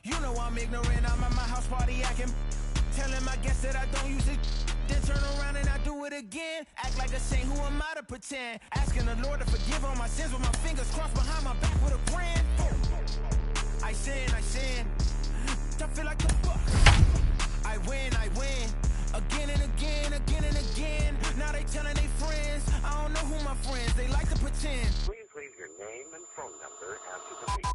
You know I'm ignorant, I'm at my house party acting. Telling my guests that I don't use it. Then turn around and I do it again. Act like a saint, who am I to pretend? Asking the Lord to forgive all my sins with my fingers crossed behind my back with a grin. I sin. I feel like the fuck. I win. Again and again. Now they telling their friends. I don't know who my friends, they like to pretend. Please leave your name and phone number after the beep.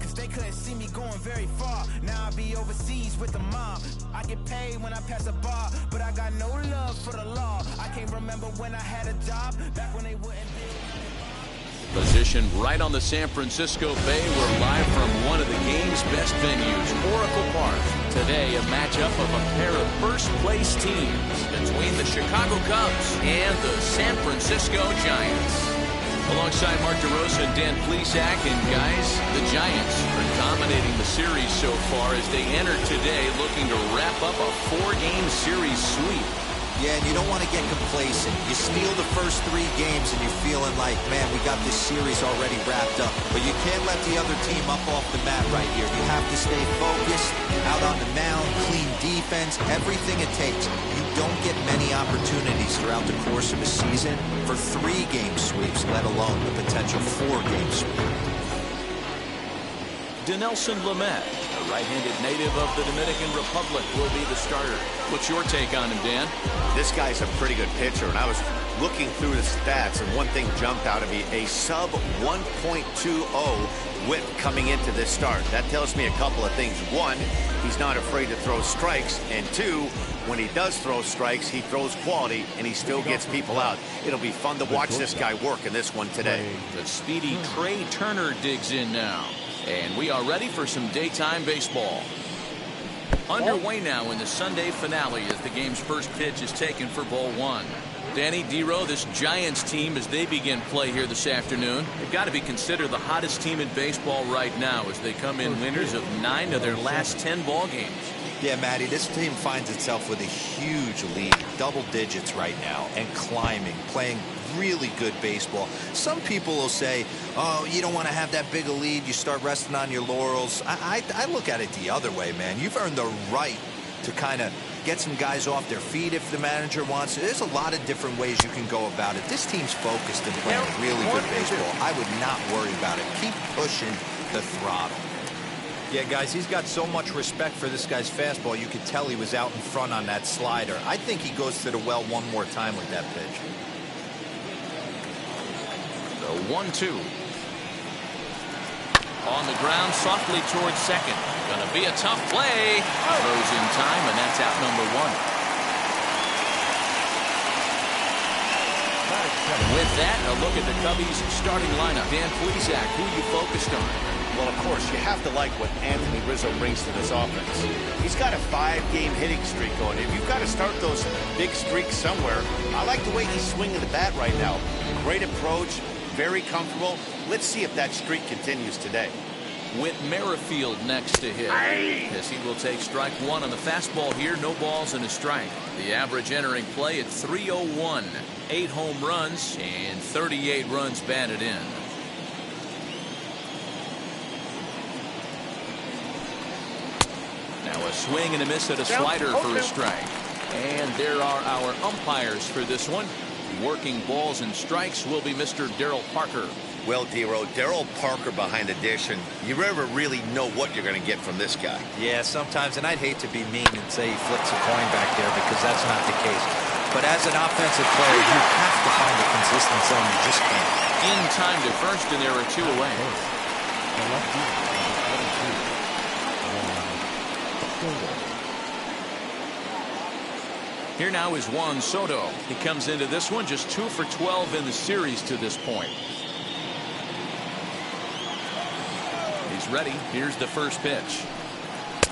Cause they couldn't see me going very far. Now I be overseas with the mob. I get paid when I pass a bar, but I got no love for the law. I can't remember when I had a job, back when they wouldn't build. Positioned right on the San Francisco Bay, we're live from one of the game's best venues, Oracle Park. Today, a matchup of a pair of first-place teams between the Chicago Cubs and the San Francisco Giants. Alongside Mark DeRosa and Dan Plesac, and guys, the Giants are dominating the series so far as they enter today looking to wrap up a 4-game series sweep. Yeah, and you don't want to get complacent. You steal the first 3 games and you're feeling like, man, we got this series already wrapped up. But you can't let the other team up off the mat right here. You have to stay focused, out on the mound, clean defense, everything it takes. You don't get many opportunities throughout the course of a season for 3-game sweeps, let alone the potential 4-game sweep. Dinelson Lamet, a right-handed native of the Dominican Republic, will be the starter. What's your take on him, Dan? This guy's a pretty good pitcher, and I was looking through the stats, and one thing jumped out at me, a sub 1.20 whip coming into this start. That tells me a couple of things. One, he's not afraid to throw strikes, and 2, when he does throw strikes, he throws quality, and he still gets people out. It'll be fun to watch this guy work in this one today. The speedy Trey Turner digs in now. And we are ready for some daytime baseball. Underway now in the Sunday finale as the game's first pitch is taken for ball 1. Danny Dero, this Giants team, as they begin play here this afternoon, they've got to be considered the hottest team in baseball right now as they come in winners of 9 of their last 10 ball games. Yeah, Matty, this team finds itself with a huge lead, double digits right now, and climbing, playing really good baseball. Some people will say, oh, you don't want to have that big a lead, you start resting on your laurels. I look at it the other way, man. You've earned the right to kind of get some guys off their feet if the manager wants to. There's a lot of different ways you can go about it. This team's focused and playing really good baseball. I would not worry about it. Keep pushing the throttle. Yeah, guys, he's got so much respect for this guy's fastball. You could tell he was out in front on that slider. I think he goes to the well one more time with that pitch. The 1-2. On the ground, softly towards second. Gonna be a tough play. Throws in time, and that's out number 1. With that, a look at the Cubbies' starting lineup. Dan Plesac, who you focused on? Well, of course, you have to like what Anthony Rizzo brings to this offense. He's got a 5-game hitting streak going. If you've got to start those big streaks somewhere, I like the way he's swinging the bat right now. Great approach, very comfortable. Let's see if that streak continues today. Whit Merrifield next to hit, as he will take strike 1 on the fastball here. No balls and a strike. The average entering play at 301. 8 home runs and 38 runs batted in. Now a swing and a miss at a slider for a strike. And there are our umpires for this one. Working balls and strikes will be Mr. Daryl Parker. Well, Dero, Daryl Parker behind the dish, and you never really know what you're going to get from this guy. Yeah, sometimes, and I'd hate to be mean and say he flips a coin back there because that's not the case. But as an offensive player, you have to find a consistent zone. You just can't. In time to first, and there are 2 away. Here now is Juan Soto. He comes into this one just 2 for 12 in the series to this point. He's ready. Here's the first pitch.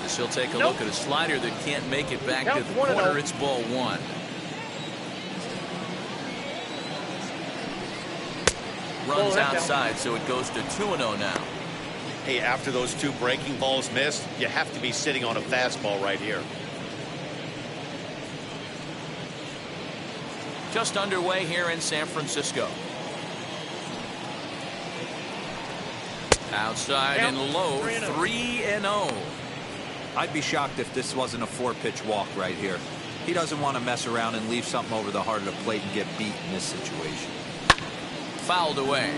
This he'll take a look at a slider that can't make it back to the corner. It's ball 1. Runs outside, so it goes to 2-0 now. Hey, after those 2 breaking balls missed, you have to be sitting on a fastball right here. Just underway here in San Francisco. Outside and low, 3-0. I'd be shocked if this wasn't a 4-pitch walk right here. He doesn't want to mess around and leave something over the heart of the plate and get beat in this situation. Fouled away.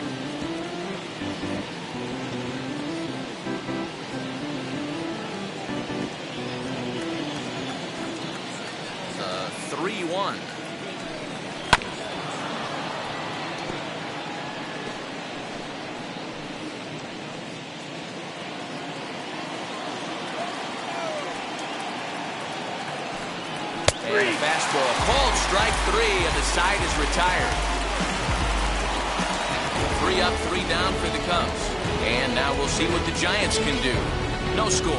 The 3-1. And a fastball called strike 3, and the side is retired. 3 up, 3 down for the Cubs. And now we'll see what the Giants can do. No score.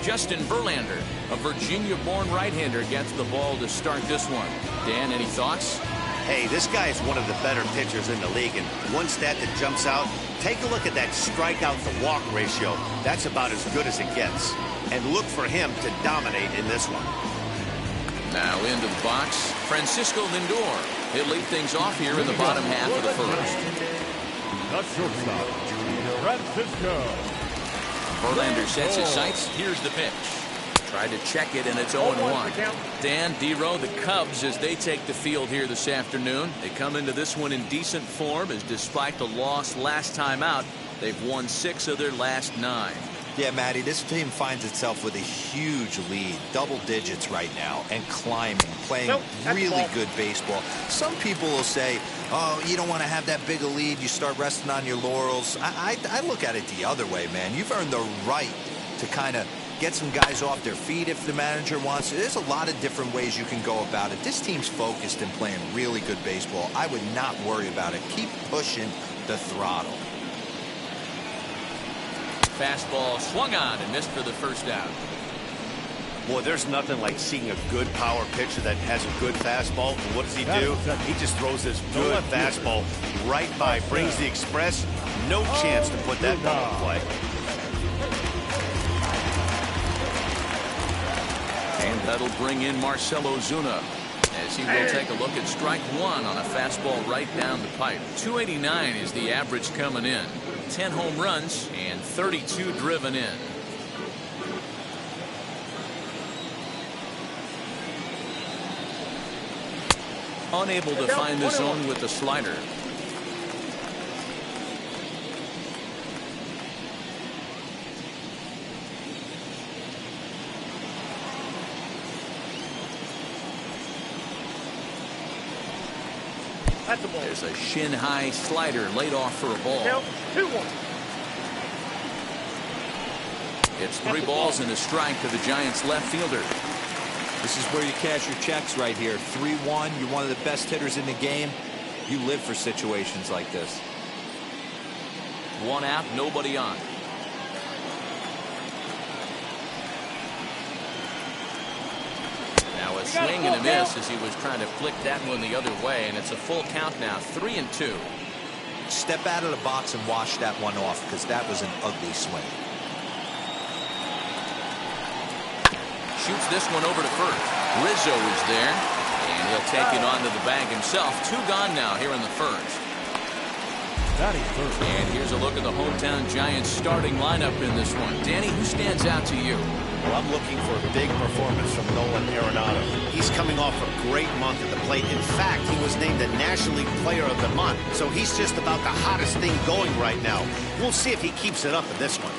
Justin Verlander, a Virginia-born right-hander, gets the ball to start this one. Dan, any thoughts? Hey, this guy is one of the better pitchers in the league, and one stat that jumps out, take a look at that strikeout to walk ratio. That's about as good as it gets. And look for him to dominate in this one. Now into the box, Francisco Lindor. He'll lead things off here in the bottom half of the first. The shortstop, Francisco. Verlander sets his sights. Here's the pitch. Tried to check it, and it's 0-1. Dan, D-Row, the Cubs, as they take the field here this afternoon. They come into this one in decent form, as despite the loss last time out, they've won 6 of their last 9. Yeah, Matty, this team finds itself with a huge lead, double digits right now, and climbing, playing really good baseball. Some people will say, oh, you don't want to have that big a lead, you start resting on your laurels. I look at it the other way, man. You've earned the right to kind of get some guys off their feet if the manager wants to. There's a lot of different ways you can go about it. This team's focused and playing really good baseball. I would not worry about it. Keep pushing the throttle. Fastball swung on and missed for the first out. Boy, there's nothing like seeing a good power pitcher that has a good fastball. And what does he do? He just throws this good fastball right by, brings the express. No chance to put that ball in play. And that'll bring in Marcell Ozuna, as he will take a look at strike 1 on a fastball right down the pipe. 289 is the average coming in. 10 home runs and 32 driven in. Unable to find the zone with the slider. There's a shin-high slider laid off for a ball. 2-1. It's 3 balls and a strike to the Giants left fielder. This is where you cash your checks right here. 3-1, you're one of the best hitters in the game. You live for situations like this. 1 out, nobody on. Now a swing and a miss as he was trying to flick that one the other way, and it's a full count now, 3-2. Step out of the box and wash that one off, because that was an ugly swing. Shoots this one over to first. Rizzo is there, and he'll take it onto the bag himself. 2 gone now here in the first. And here's a look at the hometown Giants starting lineup in this one. Danny, who stands out to you? Well, I'm looking for a big performance from Nolan Arenado. He's coming off a great month at the plate. In fact, he was named the National League Player of the Month. So he's just about the hottest thing going right now. We'll see if he keeps it up in this one.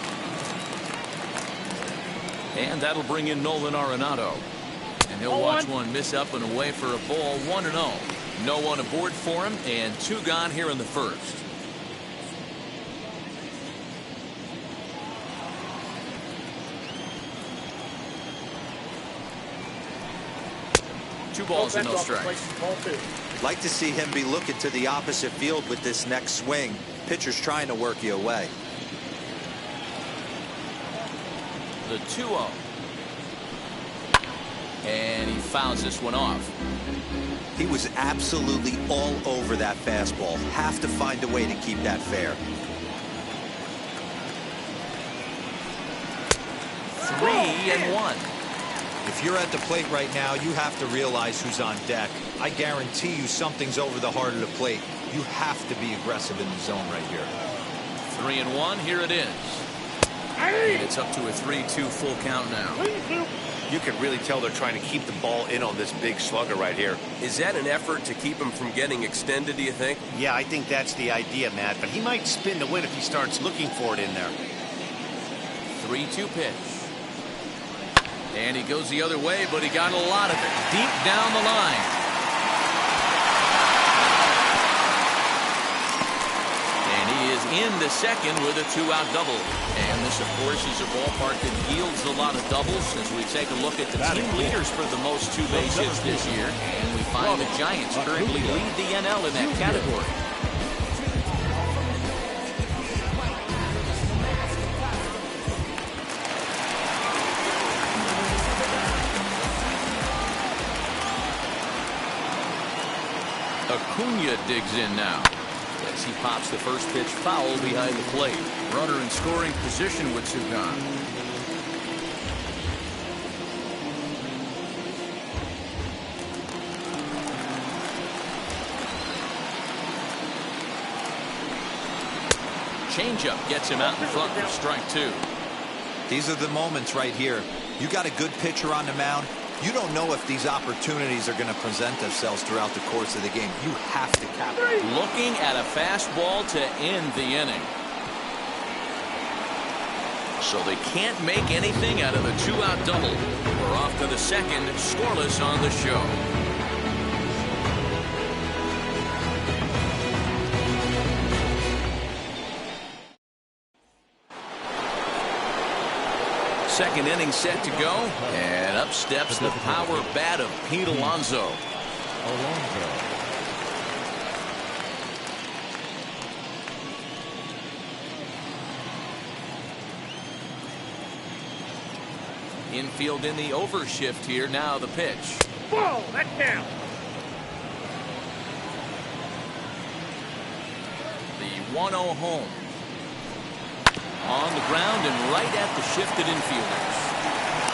And that'll bring in Nolan Arenado. And he'll watch one miss up and away for a ball, 1-0. No one aboard for him, and 2 gone here in the first. Two balls and no strikes. Like to see him be looking to the opposite field with this next swing. Pitcher's trying to work you away. The 2-0. And he fouls this one off. He was absolutely all over that fastball. Have to find a way to keep that fair. 3-1. If you're at the plate right now, you have to realize who's on deck. I guarantee you something's over the heart of the plate. You have to be aggressive in the zone right here. 3-1, here it is. And it's up to a 3-2 full count now. You can really tell they're trying to keep the ball in on this big slugger right here. Is that an effort to keep him from getting extended, do you think? Yeah, I think that's the idea, Matt, but he might spin to win if he starts looking for it in there. 3-2 pitch. And he goes the other way, but he got a lot of it deep down the line. And he is in the second with a 2-out double. And this, of course, is a ballpark that yields a lot of doubles as we take a look at the team leaders for the most two-base hits this year. And we find the Giants currently lead the NL in that category. Acuna digs in now as he pops the first pitch foul behind the plate. Runner in scoring position with two gone. Changeup gets him out in front for strike two. These are the moments right here. You got a good pitcher on the mound. You don't know if these opportunities are going to present themselves throughout the course of the game. You have to capitalize. Looking at a fastball to end the inning. So they can't make anything out of the 2-out double. We're off to the second, scoreless on the show. Second inning set to go, and up steps the power bat of Pete Alonso. Infield in the overshift here. Now the pitch. Ball, that's down. The 1-0 home. On the ground and right at the shifted infielders.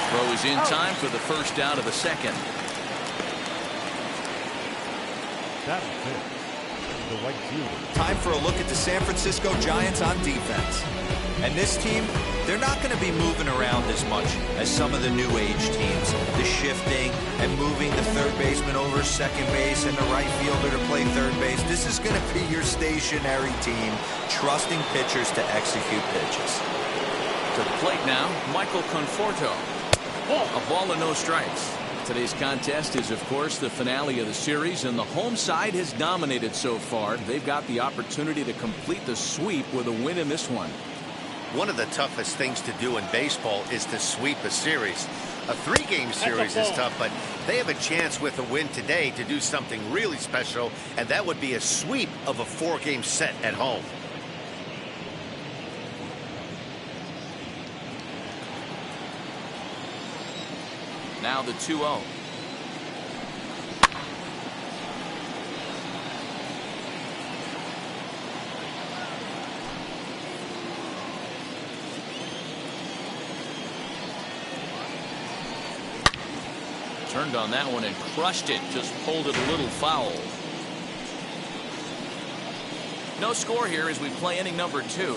Throw is in time for the first out of the second. That was it. The right fielder. Time for a look at the San Francisco Giants on defense. And this team, they're not going to be moving around as much as some of the new age teams. The shifting and moving the third baseman over second base and the right fielder to play third base. This is going to be your stationary team, trusting pitchers to execute pitches. To the plate now, Michael Conforto. A ball and no strikes. Today's contest is, of course, the finale of the series, and the home side has dominated so far. They've got the opportunity to complete the sweep with a win in this one. One of the toughest things to do in baseball is to sweep a series. A 3-game series is tough, but they have a chance with a win today to do something really special, and that would be a sweep of a 4-game set at home. Now the 2-0. Turned on that one and crushed it. Just pulled it a little foul. No score here as we play inning number 2.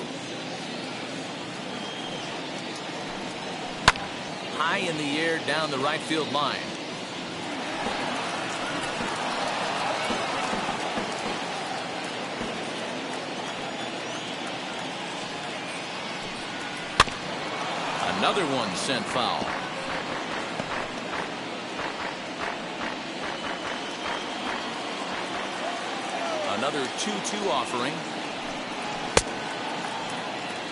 High in the air down the right field line. Another one sent foul. Another 2-2 offering.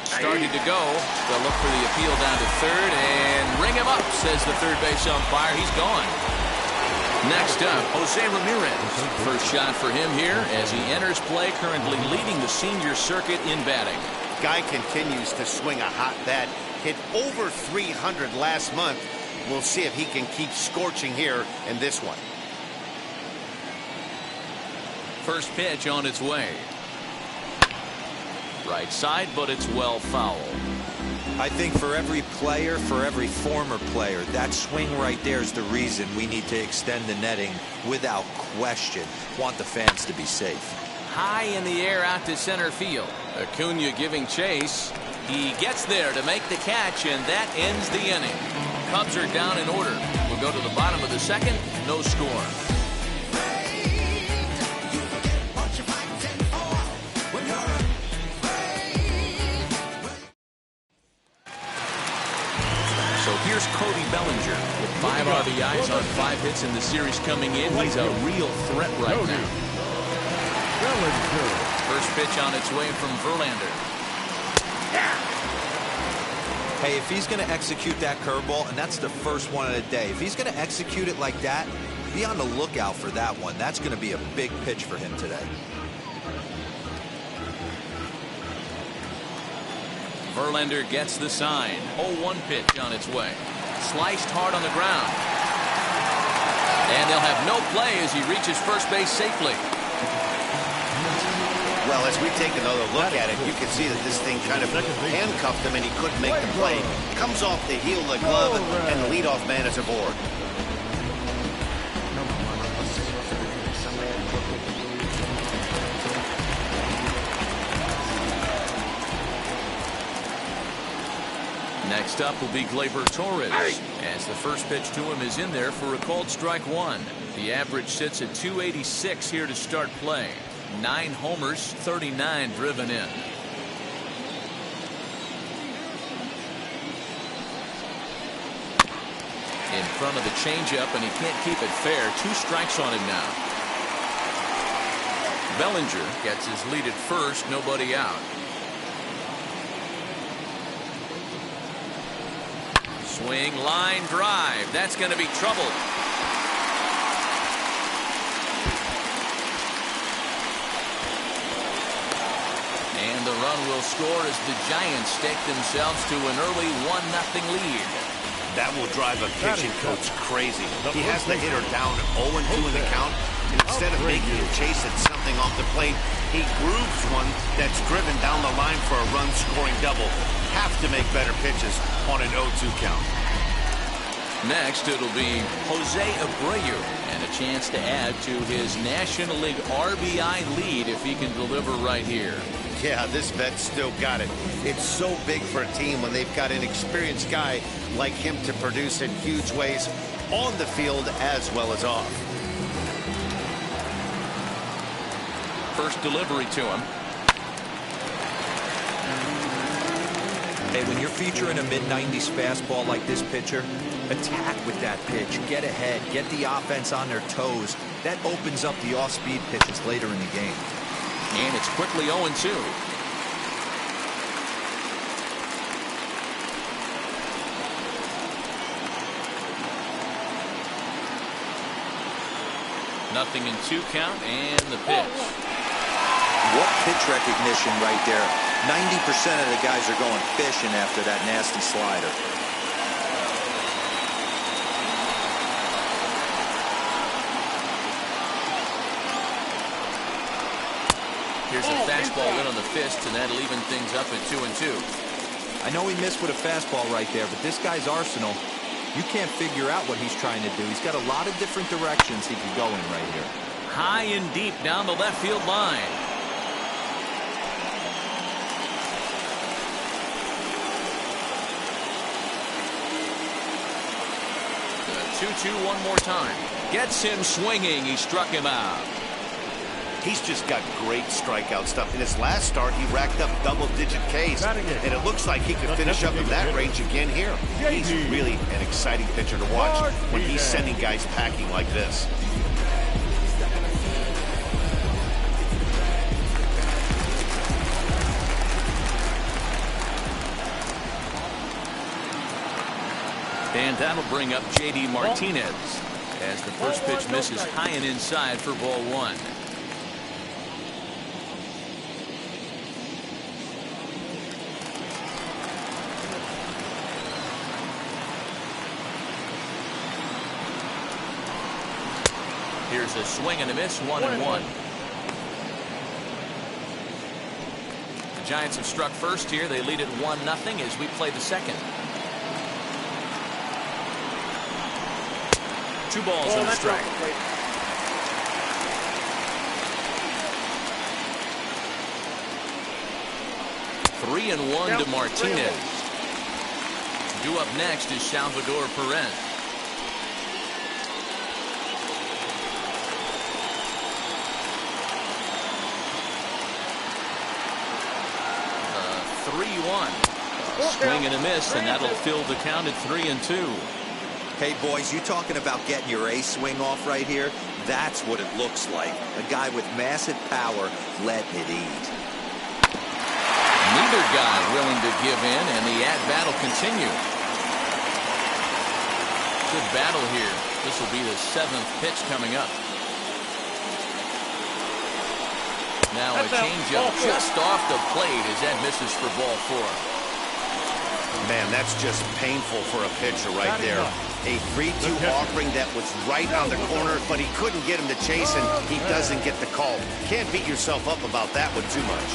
Started to go. They'll look for the appeal down to third and ring him up, says the third base umpire. He's gone. Next up, Jose Ramirez. First shot for him here as he enters play, currently leading the senior circuit in batting. Guy continues to swing a hot bat. Hit over 300 last month. We'll see if he can keep scorching here in this one. First pitch on its way. Right side, but it's well foul. I think for every player, for every former player, that swing right there is the reason we need to extend the netting without question. Want the fans to be safe. High in the air out to center field. Acuna giving chase. He gets there to make the catch, and that ends the inning. Cubs are down in order. We'll go to the bottom of the second. No score. So here's Cody Bellinger with 5 RBIs on 5 hits in the series coming in. He's a real threat right now. First pitch on its way from Verlander. Hey, if he's going to execute that curveball, and that's the first one of the day, if he's going to execute it like that, be on the lookout for that one. That's going to be a big pitch for him today. Verlander gets the sign. 0-1 pitch on its way. Sliced hard on the ground. And they'll have no play as he reaches first base safely. Well, as we take another look at it, you can see that this thing kind of handcuffed him and he couldn't make the play. Comes off the heel of the glove and the leadoff man is aboard. Next up will be Gleyber Torres, as the first pitch to him is in there for a called strike one. The average sits at 286 here to start play. 9 homers, 39 driven in. In front of the changeup, and he can't keep it fair. 2 strikes on him now. Bellinger gets his lead at first, nobody out. Swing, line drive. That's going to be trouble. And the run will score as the Giants stake themselves to an early 1-0 lead. That will drive a pitching coach crazy. He has the hitter down 0-2 in the count, and instead of making him chase at something off the plate, he grooves one that's driven down the line for a run-scoring double. Have to make better pitches on an 0-2 count. Next, it'll be Jose Abreu, and a chance to add to his National League RBI lead if he can deliver right here. Yeah, this vet's still got it. It's so big for a team when they've got an experienced guy like him to produce in huge ways on the field as well as off. First delivery to him. Hey, when you're featuring a mid-90s fastball like this pitcher, attack with that pitch. Get ahead. Get the offense on their toes. That opens up the off-speed pitches later in the game. And it's quickly 0-2. Nothing in 2 count, and the pitch. What pitch recognition right there. 90% of the guys are going fishing after that nasty slider. Here's a fastball in on the fist, and that'll even things up at 2-2. I know he missed with a fastball right there, but this guy's arsenal, you can't figure out what he's trying to do. He's got a lot of different directions he can go in right here. High and deep down the left field line. The 2-2 one more time. Gets him swinging. He struck him out. He's just got great strikeout stuff. In his last start, he racked up double-digit Ks, and it looks like he could finish up in that range again here. He's really an exciting pitcher to watch when he's sending guys packing like this. And that'll bring up J.D. Martinez as the first pitch misses high and inside for ball 1. Here's a swing and a miss, 1-1. Giants have struck first here. They lead at 1-0 as we play the second. 2 balls and a strike. 3-1 to Martinez. Due up next is Salvador Perez. The 3-1. Swing and a miss, and that'll fill the count at 3-2. Hey, boys, you talking about getting your ace swing off right here? That's what it looks like. A guy with massive power letting it eat. Neither guy willing to give in, and the at-bat will continue. Good battle here. This will be the 7th pitch coming up. Now a changeup just off the plate as that misses for ball 4. Man, that's just painful for a pitcher right there. A 3-2 offering that was right on the corner, but he couldn't get him to chase, and he doesn't get the call. Can't beat yourself up about that one too much.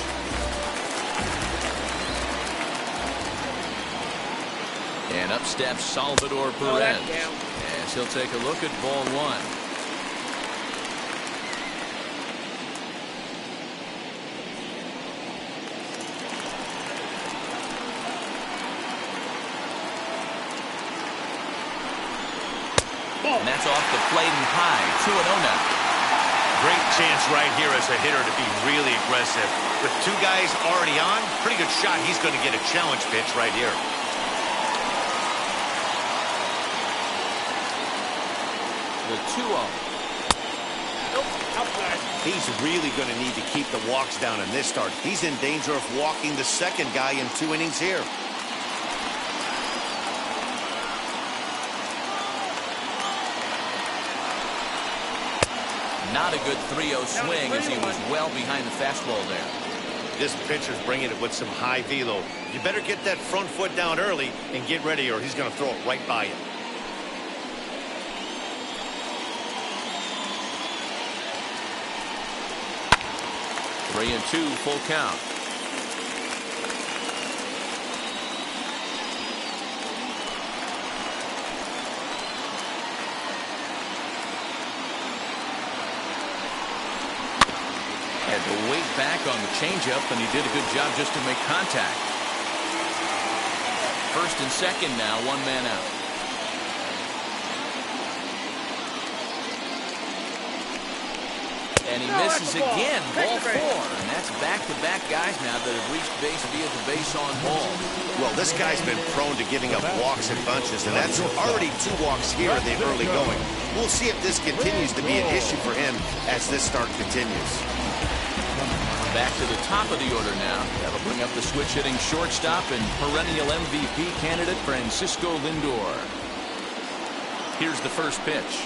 And up steps Salvador Perez as he'll take a look at ball 1. And that's off the plate and high. 2-0 now. Great chance right here as a hitter to be really aggressive. With 2 guys already on, pretty good shot. He's going to get a challenge pitch right here. The 2-0. He's really going to need to keep the walks down in this start. He's in danger of walking the second guy in 2 innings here. Not a good 3-0 swing as he was well behind the fastball there. This pitcher's bringing it with some high velo. You better get that front foot down early and get ready, or he's going to throw it right by you. Three and 2, full count. Had to wait back on the changeup, and he did a good job just to make contact. First and second now, 1 man out. And he misses again, ball 4. And that's back-to-back guys now that have reached base via the base on ball. Well, this guy's been prone to giving up walks and bunches, and that's already 2 walks here in the early going. We'll see if this continues to be an issue for him as this start continues. Back to the top of the order now. That'll bring up the switch-hitting shortstop and perennial MVP candidate Francisco Lindor. Here's the first pitch.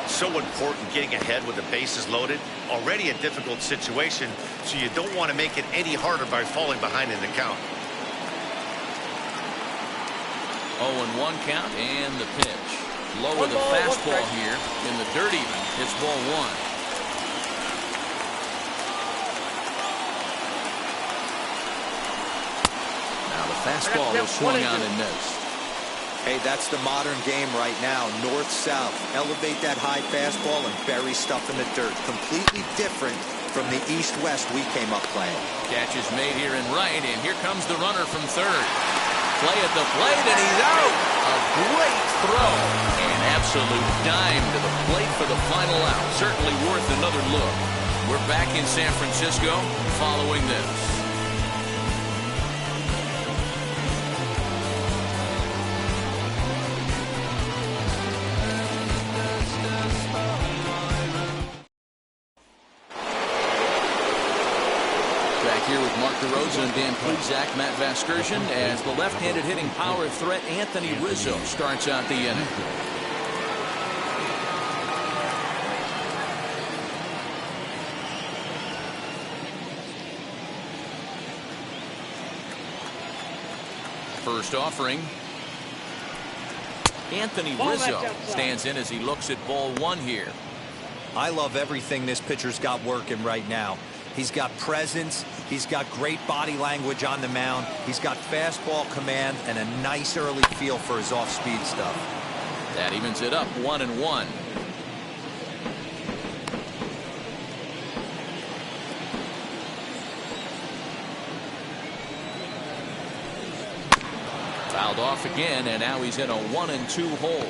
So important getting ahead with the bases loaded. Already a difficult situation, so you don't want to make it any harder by falling behind in the count. 0-1 count and the pitch. Lower the fastball here in the dirt even. It's ball 1. Now the fastball is swung on and missed. Hey, that's the modern game right now. North-south. Elevate that high fastball and bury stuff in the dirt. Completely different from the east-west we came up playing. Catch is made here in right, and here comes the runner from third. Play at the plate, and he's out. A great throw. An absolute dime to the plate for the final out. Certainly worth another look. We're back in San Francisco following this. Here with Mark DeRosa and Dan Plesac, Matt Vasgersian, as the left-handed hitting power threat Anthony Rizzo starts out the inning. First offering. Anthony Rizzo stands in as he looks at ball 1 here. I love everything this pitcher's got working right now. He's got presence, He's got great body language on the mound. He's got fastball command and a nice early feel for his off-speed stuff. That evens it up 1-1. Fouled off again, and now he's in a 1-2 hole.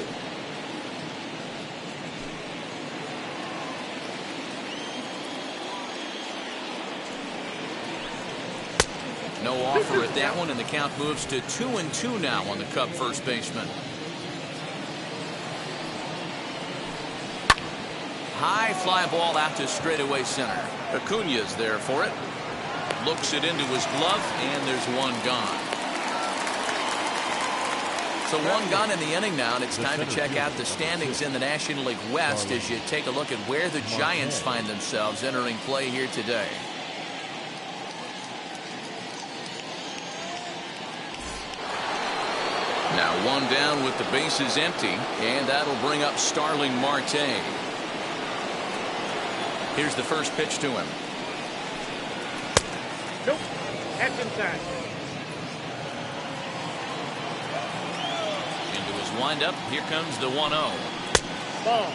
No offer at that one, and the count moves to 2-2 now on the Cub first baseman. High fly ball out to straightaway center. Acuña's there for it. Looks it into his glove, and there's one gone. So one gone in the inning now, and it's time to check out the standings in the National League West as you take a look at where the Giants find themselves entering play here today. Now one down with the bases empty, and that'll bring up Starling Marte. Here's the first pitch to him. Nope, that's inside. Into his windup, here comes the 1-0. Ball.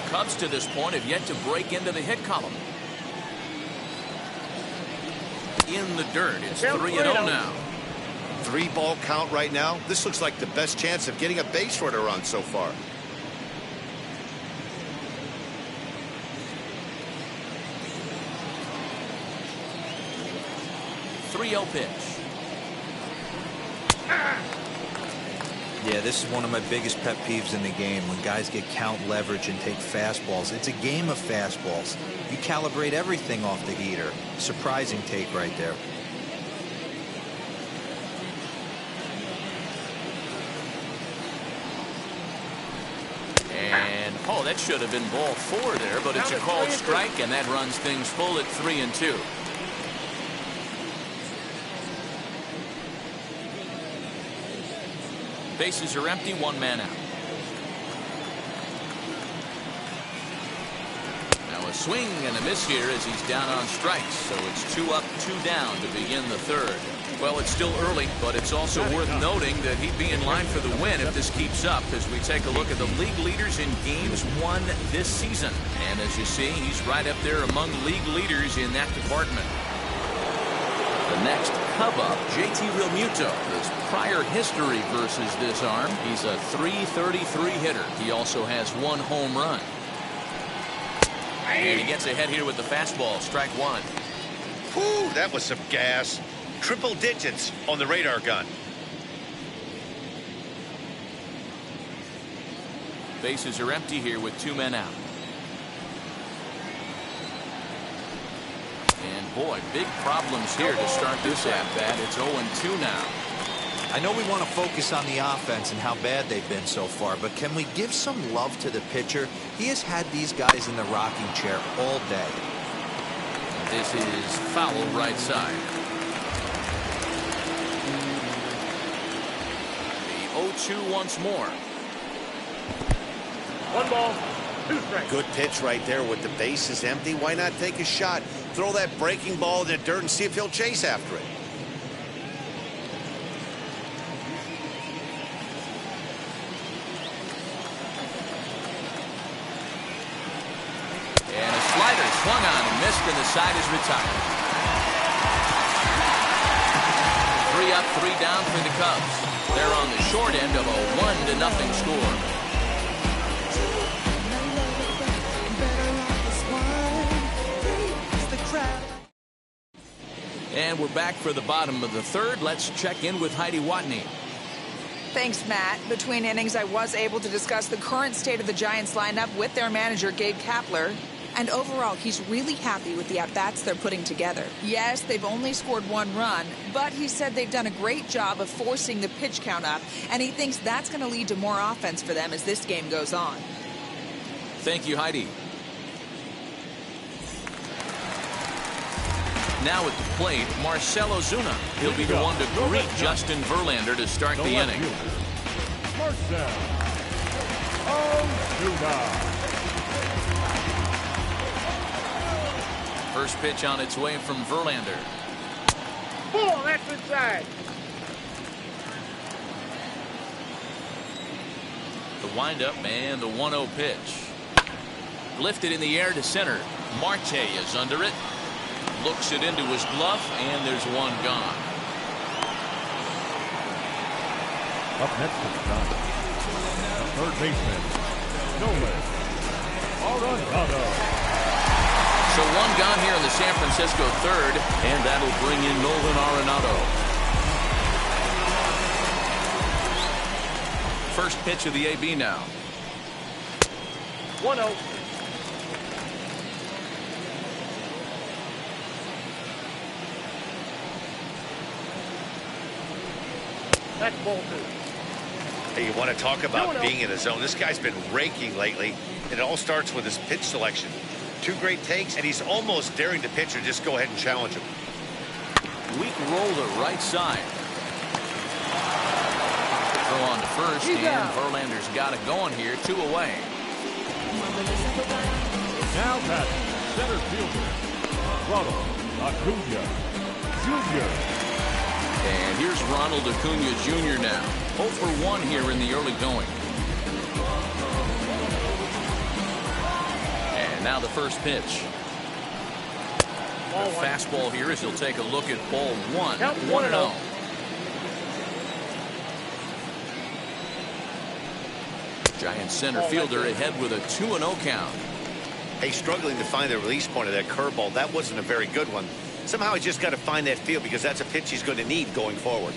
Cubs to this point have yet to break into the hit column. In the dirt, it's 3-0 now. 3-ball count right now. This looks like the best chance of getting a base runner run so far. Pitch. Yeah, this is one of my biggest pet peeves in the game, when guys get count leverage and take fastballs. It's a game of fastballs. You calibrate everything off the heater. Surprising take right there. And oh, that should have been ball 4 there, but it's a called strike, and that runs things full at 3-2. Bases are empty, one man out. Now a swing and a miss here as he's down on strikes, so it's 2 up, 2 down to begin the third. Well, it's still early, but it's also worth noting that he'd be in line for the win if this keeps up as we take a look at the league leaders in games won this season. And as you see, he's right up there among league leaders in that department. The next Cub up, JT Realmuto. His prior history versus this arm, he's a .333 hitter. He also has 1 home run. And he gets ahead here with the fastball, strike 1. Whew, that was some gas. Triple digits on the radar gun. Bases are empty here with 2 men out. And boy, big problems here to start this at-bat. It's 0-2 now. I know we want to focus on the offense and how bad they've been so far, but can we give some love to the pitcher? He has had these guys in the rocking chair all day. This is foul right side. The 0-2 once more. 1 ball, 2 strikes. Good pitch right there with the bases empty. Why not take a shot? Throw that breaking ball in the dirt and see if he'll chase after it. And a slider swung on and missed, and the side is retired. 3 up, 3 down for the Cubs. They're on the short end of a 1-0 score. And we're back for the bottom of the third. Let's check in with Heidi Watney. Thanks, Matt. Between innings, I was able to discuss the current state of the Giants lineup with their manager, Gabe Kapler. And overall, he's really happy with the at-bats they're putting together. Yes, they've only scored 1 run, but he said they've done a great job of forcing the pitch count up, and he thinks that's going to lead to more offense for them as this game goes on. Thank you, Heidi. Now at the plate, Marcell Ozuna. He'll be the one to greet Justin Verlander to start the inning. Marcell Ozuna. First pitch on its way from Verlander. Ball, that's inside. The windup and the 1-0 pitch. Lifted in the air to center. Marte is under it. Looks it into his glove, and there's one gone. Up next is John. The third baseman, Nolan Arenado. So one gone here in the San Francisco third, and that'll bring in Nolan Arenado. First pitch of the AB now. 1-0. That's ball 2. Hey, you want to talk about being in the zone? This guy's been raking lately, and it all starts with his pitch selection. 2 great takes, and he's almost daring the pitcher just go ahead and challenge him. Weak roll to right side. Throw on to first, and Verlander's got it going here. 2 away. Now that center fielder, Ronald Acuna Jr. And here's Ronald Acuna Jr. now. 0 for 1 here in the early going. And now the first pitch. Ball The 1. fastball here as he'll take a look at ball 1. Count 1-0. Giant center fielder ahead with a 2-0 count. Hey, struggling to find the release point of that curveball. That wasn't a very good one. Somehow he's just got to find that feel because that's a pitch he's going to need going forward.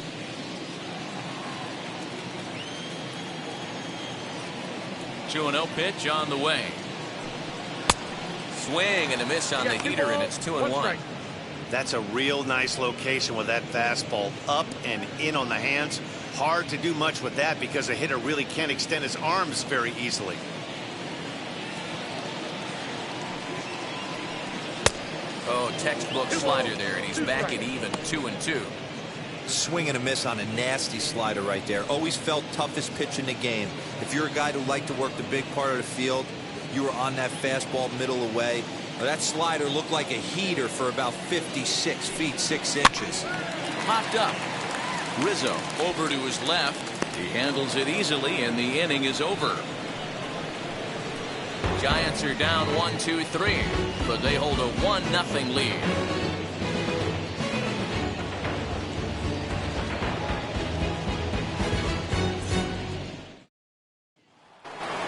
Two 2-0 pitch on the way. Swing and a miss on the heater, and it's 2-1. That's a real nice location with that fastball up and in on the hands. Hard to do much with that because the hitter really can't extend his arms very easily. Oh, textbook slider there, and he's back at even 2-2. Swing and a miss on a nasty slider right there. Always felt toughest pitch in the game. If you're a guy who liked to work the big part of the field, you were on that fastball middle away. That slider looked like a heater for about 56 feet 6 inches. Popped up. Rizzo over to his left. He handles it easily, and the inning is over. Giants are down 1-2-3, but they hold a 1-0 lead.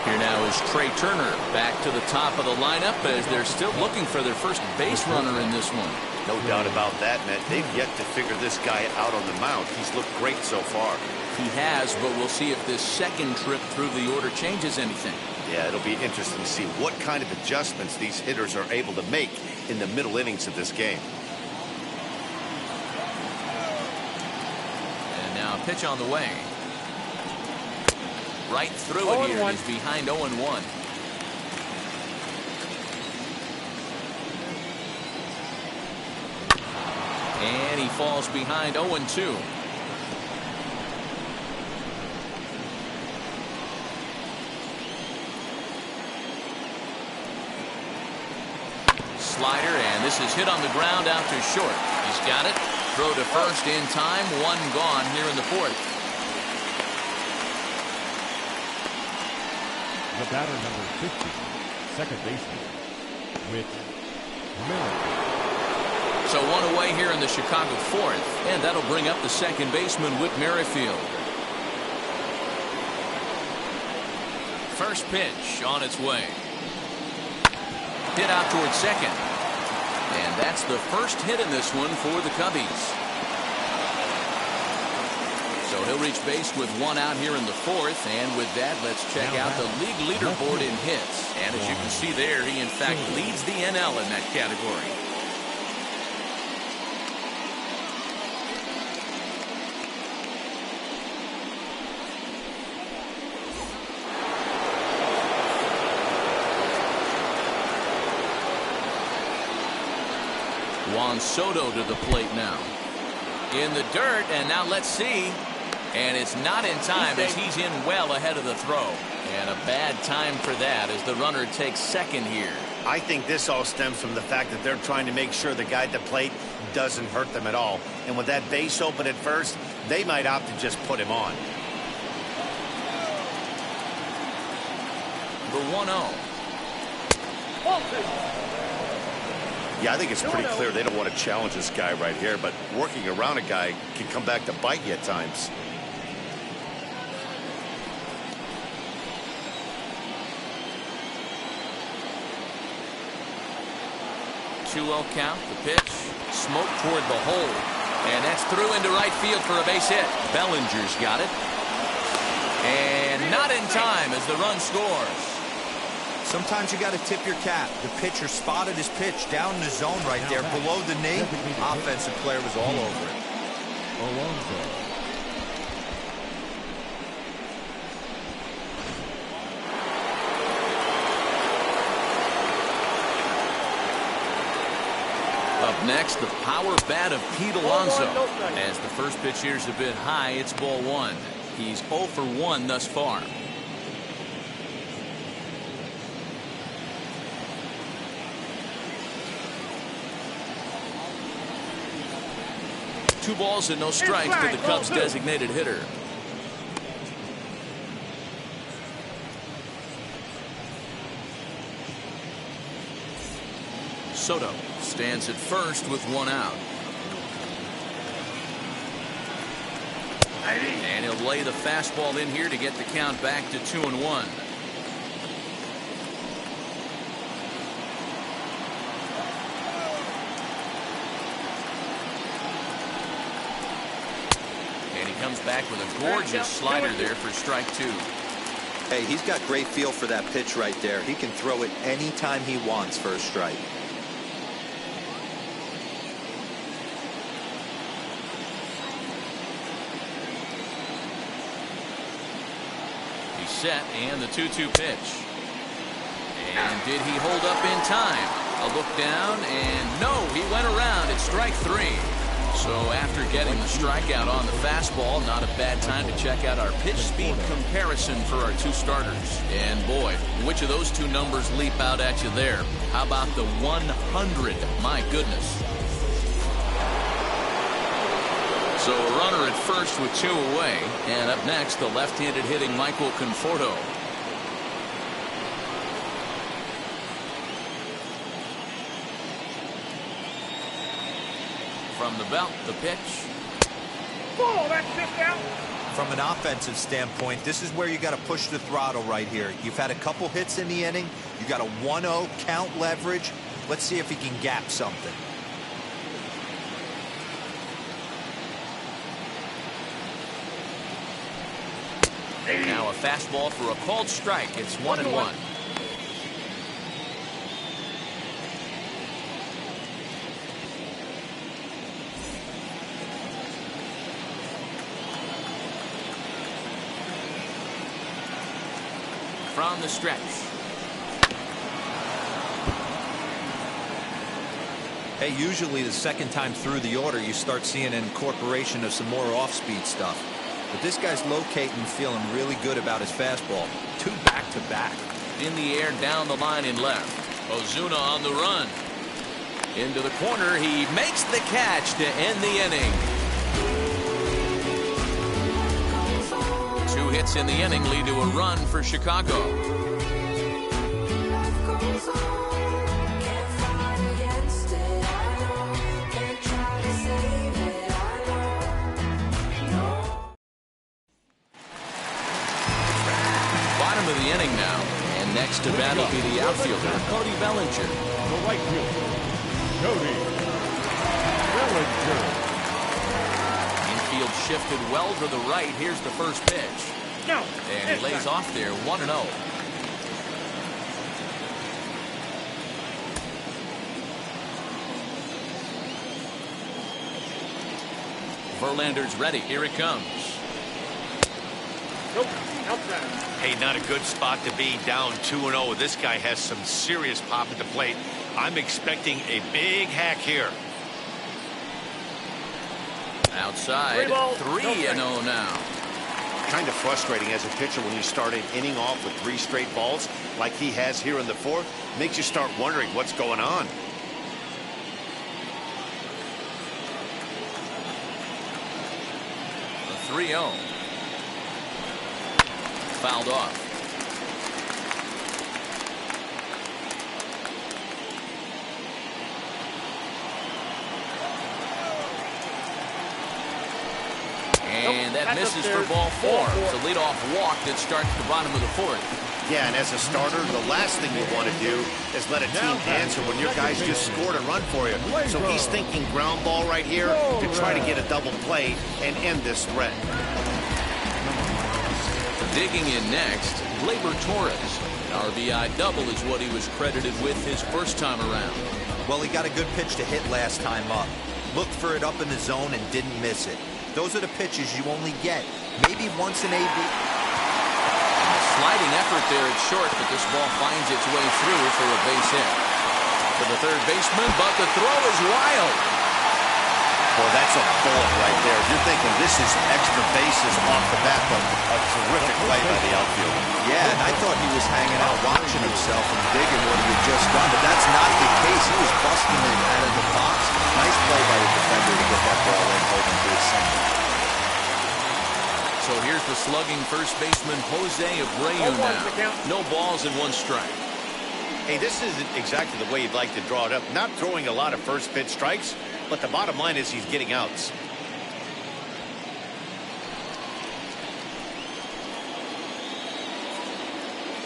Here now is Trey Turner back to the top of the lineup as they're still looking for their first base runner in this one. No doubt about that, Matt. They've yet to figure this guy out on the mound. He's looked great so far. He has, but we'll see if this second trip through the order changes anything. Yeah, it'll be interesting to see what kind of adjustments these hitters are able to make in the middle innings of this game. And now a pitch on the way. Right through it here. He's behind 0-1. And he falls behind 0-2. Slider, and this is hit on the ground out to short. He's got it. Throw to first in time. One gone here in the fourth. The batter number 50, second baseman, Whit Merrifield. So one away here in the Chicago fourth, and that'll bring up the second baseman, Whit Merrifield. First pitch on its way. Hit out towards second. And that's the first hit in this one for the Cubbies. So he'll reach base with one out here in the fourth, and with that, let's check out the league leaderboard in hits. And as you can see there, he in fact leads the NL in that category. Juan Soto to the plate now. In the dirt, and now let's see. And it's not in time as he's in well ahead of the throw. And a bad time for that as the runner takes second here. I think this all stems from the fact that they're trying to make sure the guy at the plate doesn't hurt them at all. And with that base open at first, they might opt to just put him on. The 1-0. Yeah, I think it's pretty clear they don't want to challenge this guy right here, but working around a guy can come back to bite you at times. 2-0 count. The pitch. Smoke toward the hole. And that's through into right field for a base hit. Bellinger's got it. And not in time as the run scores. Sometimes you got to tip your cap. The pitcher spotted his pitch down in the zone right there below the knee. Offensive player was all over it. Alonso. Up next, the power bat of Pete Alonso. As the first pitch here's a bit high, it's ball one. He's 0 for 1 thus far. Two balls and no strikes to the Cubs' designated hitter. Soto stands at first with 1 out. And he'll lay the fastball in here to get the count back to 2-1. And he comes back with a gorgeous slider there for strike 2. Hey, he's got great feel for that pitch right there. He can throw it anytime he wants for a strike. Set and the 2-2 pitch. And did he hold up in time? A look down and no, he went around at strike 3. So after getting the strikeout on the fastball, not a bad time to check out our pitch speed comparison for our two starters. And boy, which of those two numbers leap out at you there? How about the 100? My goodness. So a runner at first with 2 away. And up next, the left-handed hitting Michael Conforto. From the belt, the pitch. Ball, that's it out. From an offensive standpoint, this is where you got to push the throttle right here. You've had a couple hits in the inning. You got a 1-0 count leverage. Let's see if he can gap something. Now a fastball for a called strike. It's 1-1. From the stretch. Hey, usually the second time through the order, you start seeing an incorporation of some more off-speed stuff. But this guy's locating, feeling really good about his fastball. 2 back-to-back. In the air, down the line in left. Ozuna on the run. Into the corner. He makes the catch to end the inning. 2 hits in the inning lead to a run for Chicago. Of the inning now, and next to bat will be the outfielder Cody Bellinger. The right fielder, Cody Bellinger. Infield shifted well to the right. Here's the first pitch. No. And he lays off there, 1-0. Verlander's ready. Here it comes. Nope. Outside. Hey, not a good spot to be, down 2-0. This guy has some serious pop at the plate. I'm expecting a big hack here. Outside, 3-0 now. kind of frustrating as a pitcher when you start an inning off with 3 straight balls like he has here in the 4th. Makes you start wondering what's going on. The 3-0. Fouled off. And that misses for ball 4. It's a leadoff walk that starts the bottom of the 4th. Yeah, and as a starter, the last thing you want to do is let a team answer when your guys just scored a run for you. So he's thinking ground ball right here to try to get a double play and end this threat. Digging in next, Gleyber Torres. An RBI double is what he was credited with his first time around. Well, he got a good pitch to hit last time up. Looked for it up in the zone and didn't miss it. Those are the pitches you only get maybe once in AB. Sliding effort there at short, but this ball finds its way through for a base hit. To the third baseman, but the throw is wild. Boy, that's a bullet right there. You're thinking this is extra bases off the bat, but a terrific play by the outfielder. Yeah, and I thought he was hanging out watching himself and digging what he had just done, but that's not the case. He was busting it out of the box. Nice play by the defender to get that ball in, holding to his center. So here's the slugging first baseman Jose Abreu now. No balls and 1 strike. Hey, this isn't exactly the way you'd like to draw it up. Not throwing a lot of first pitch strikes, but the bottom line is he's getting outs.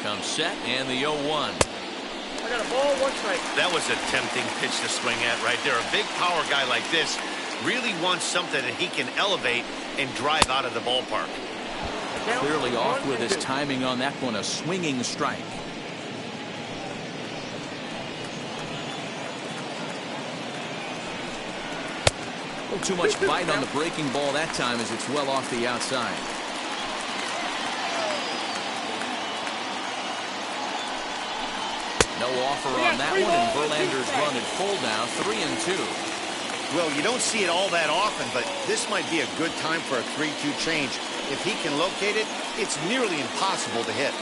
Comes set and the 0-1. I got a ball, 1 strike. That was a tempting pitch to swing at right there. A big power guy like this really wants something that he can elevate and drive out of the ballpark. Clearly off with his timing on that one, a swinging strike. A little too much bite on the breaking ball that time as it's well off the outside. No offer on that one, and Verlander's run at full now, 3-2. Well, you don't see it all that often, but this might be a good time for a 3-2 change. If he can locate it, it's nearly impossible to hit.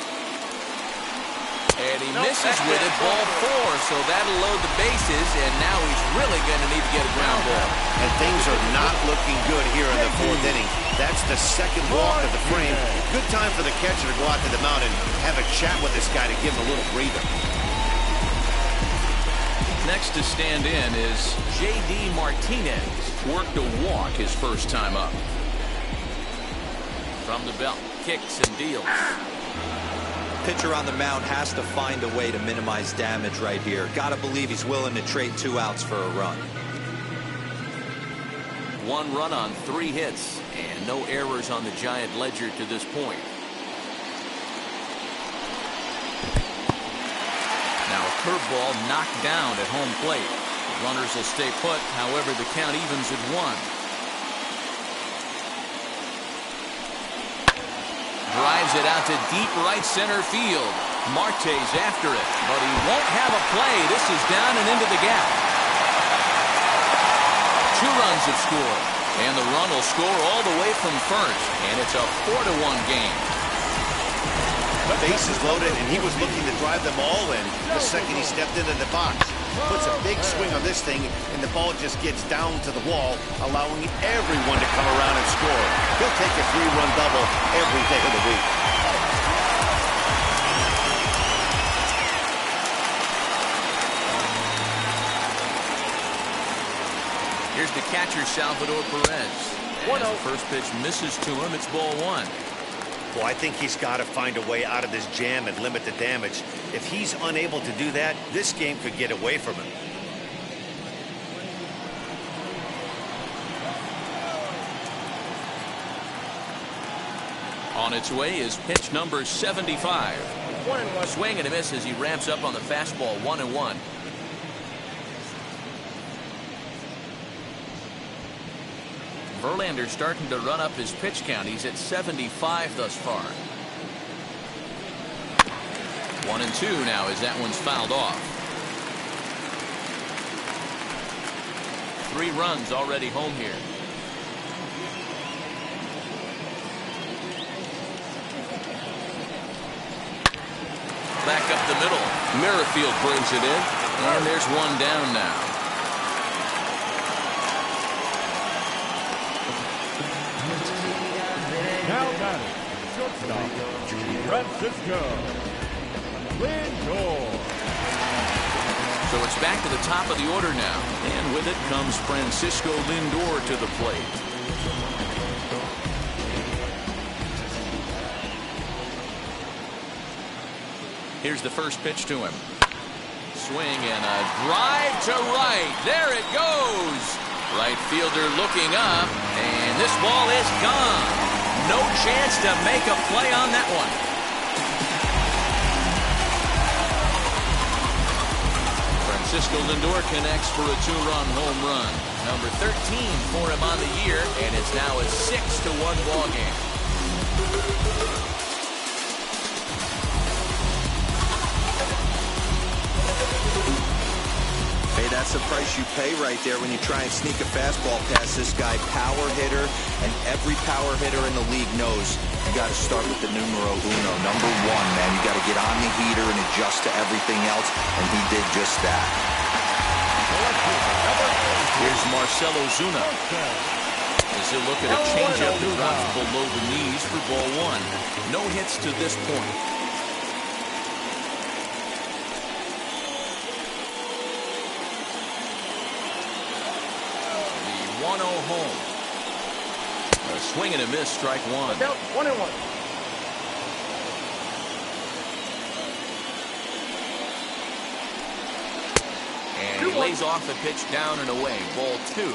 And he misses with it, ball 4, so that'll load the bases, and now he's really going to need to get a ground ball. And things are not looking good here in the 4th inning. That's the 2nd walk of the frame. Good time for the catcher to go out to the mound and have a chat with this guy to give him a little breather. Next to stand in is J.D. Martinez. Worked a walk his first time up. From the belt, kicks and deals. Pitcher on the mound has to find a way to minimize damage right here. Gotta believe he's willing to trade 2 outs for a run. 1 run on 3 hits, and no errors on the Giant ledger to this point. Now a curveball knocked down at home plate. The runners will stay put, however the count evens at 1. Drives it out to deep right center field. Marte's after it, but he won't have a play. This is down and into the gap. 2 runs have scored, and the run will score all the way from first, and it's a 4-1 game. The bases loaded, and he was looking to drive them all in the second he stepped into the box. Puts a big swing on this thing, and the ball just gets down to the wall, allowing everyone to come around and score. He'll take a 3-run double every day of the week. Here's the catcher, Salvador Perez. And as the first pitch misses to him, it's ball 1. Well, I think he's got to find a way out of this jam and limit the damage. If he's unable to do that, this game could get away from him. On its way is pitch number 75. 1-1. Swing and a miss as he ramps up on the fastball, 1-1. Verlander starting to run up his pitch count. He's at 75 thus far. 1-2 now as that one's fouled off. 3 runs already home here. back up the middle. Merrifield brings it in, and there's one down now. Now batting, shortstop, Francisco Lindor. So it's back to the top of the order now. And with it comes Francisco Lindor to the plate. Here's the first pitch to him. Swing and a drive to right. There it goes. Right fielder looking up, and this ball is gone. No chance to make a play on that one. Francisco Lindor connects for a 2-run home run. Number 13 for him on the year, and it's now a 6-1 ball game. Hey, that's the price you pay right there when you try and sneak a fastball past this guy. Power hitter, and every power hitter in the league knows you got to start with the numero uno. Number 1, man. You got to get on the heater and adjust to everything else, and he did just that. Here's Marcell Ozuna. As he'll look at a changeup that drops below the knees for ball 1. No hits to this point. The 1-0 home. A swing and a miss, strike 1. 1-1. And he lays off the pitch down and away. Ball 2.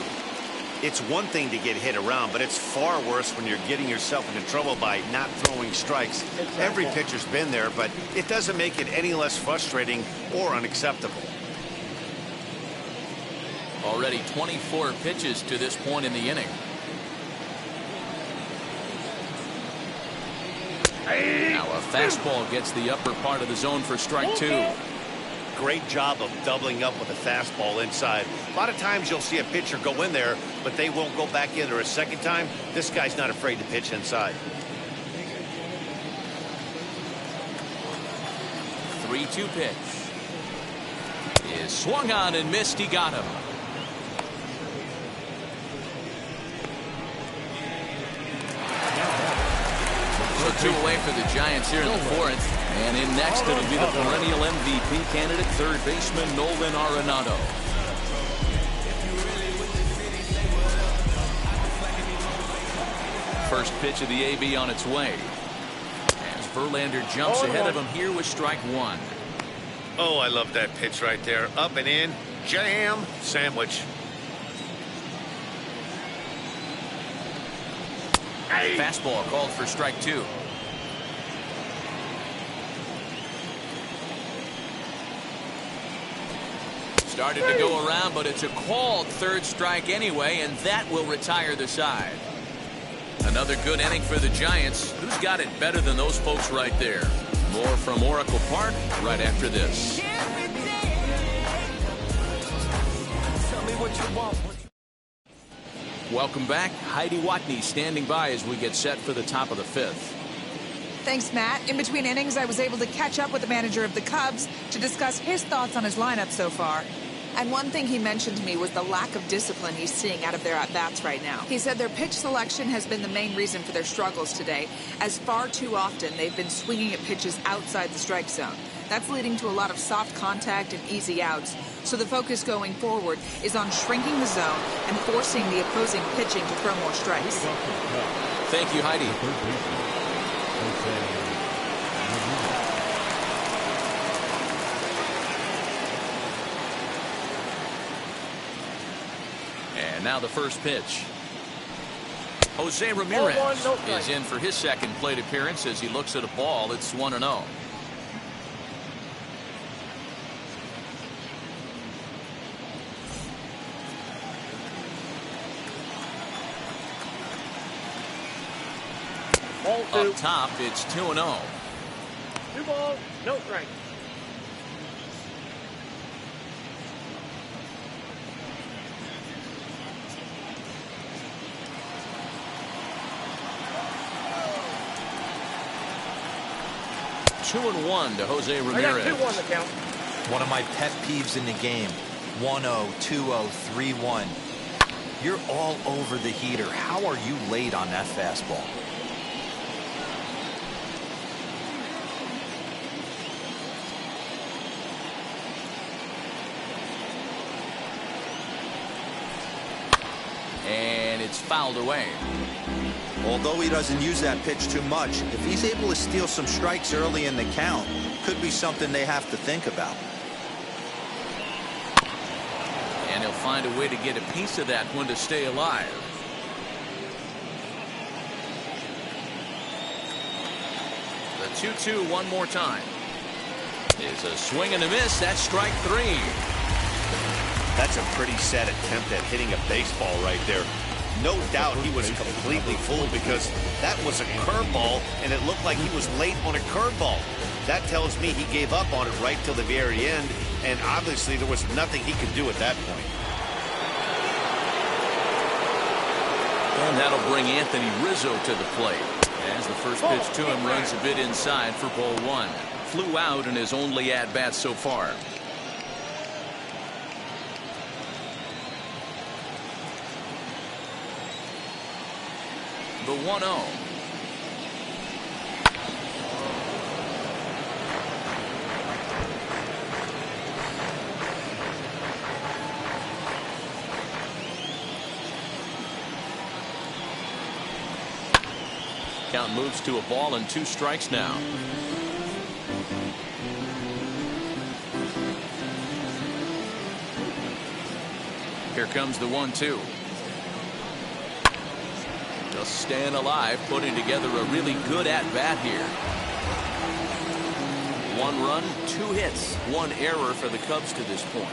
It's one thing to get hit around, but it's far worse when you're getting yourself into trouble by not throwing strikes. Every pitcher's been there, but it doesn't make it any less frustrating or unacceptable. Already 24 pitches to this point in the inning. Now a fastball gets the upper part of the zone for strike 2. Great job of doubling up with a fastball inside. A lot of times you'll see a pitcher go in there, but they won't go back in there a second time. This guy's not afraid to pitch inside. 3-2 pitch. Is swung on and missed. He got him. So 2 away for the Giants here in the 4th. And in next, it'll be the perennial MVP candidate, third baseman Nolan Arenado. First pitch of the AB on its way. As Verlander jumps ahead of him here with strike 1. Oh, I love that pitch right there. Up and in. Jam sandwich. Fastball called for strike 2. Started to go around, but it's a called third strike anyway, and that will retire the side. Another good inning for the Giants. Who's got it better than those folks right there? More from Oracle Park right after this. Welcome back. Heidi Watney standing by as we get set for the top of the 5th. Thanks, Matt. In between innings, I was able to catch up with the manager of the Cubs to discuss his thoughts on his lineup so far. And one thing he mentioned to me was the lack of discipline he's seeing out of their at-bats right now. He said their pitch selection has been the main reason for their struggles today, as far too often they've been swinging at pitches outside the strike zone. That's leading to a lot of soft contact and easy outs. So the focus going forward is on shrinking the zone and forcing the opposing pitching to throw more strikes. Thank you, Heidi. And now the first pitch. Jose Ramirez is in for his second plate appearance as he looks at a ball. It's 1-0. Up top, it's 2-0. 2 balls, no strike. 2-1 to Jose Ramirez. I got 2-1 to count. One of my pet peeves in the game. 1-0, 2-0, 3-1. You're all over the heater. How are you late on that fastball? And it's fouled away. Although he doesn't use that pitch too much, if he's able to steal some strikes early in the count, could be something they have to think about. And he'll find a way to get a piece of that one to stay alive. The 2-2 one more time. Is a swing and a miss. That's strike 3. That's a pretty sad attempt at hitting a baseball right there. No doubt he was completely fooled because that was a curveball and it looked like he was late on a curveball. That tells me he gave up on it right till the very end, and obviously there was nothing he could do at that point. And that'll bring Anthony Rizzo to the plate. As the first pitch to him runs a bit inside for ball 1. Flew out in his only at-bat so far. The 1-0. Count moves to a ball and 2 strikes now. Here comes the 1-2. Just staying alive, putting together a really good at-bat here. 1 run, 2 hits, 1 error for the Cubs to this point.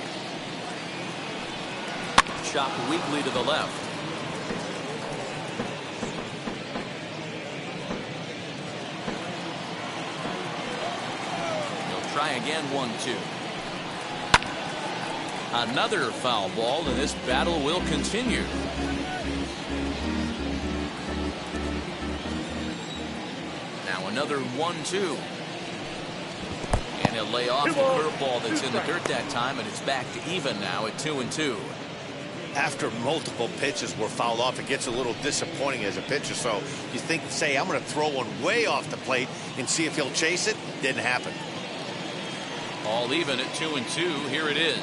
Chopped weakly to the left. He'll try again, 1-2. Another foul ball, and this battle will continue. Another 1-2. And he'll lay off the curveball that's in the dirt that time, and it's back to even now at 2-2. After multiple pitches were fouled off, it gets a little disappointing as a pitcher. So you think, say, I'm going to throw one way off the plate and see if he'll chase it. Didn't happen. All even at 2-2. Here it is.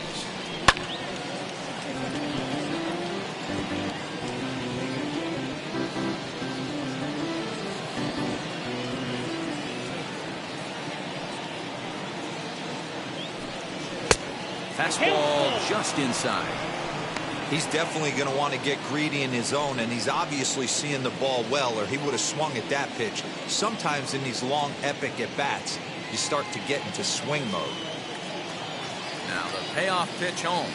Fastball just inside. He's definitely going to want to get greedy in his zone, and he's obviously seeing the ball well, or he would have swung at that pitch. Sometimes in these long, epic at-bats, you start to get into swing mode. Now the payoff pitch home.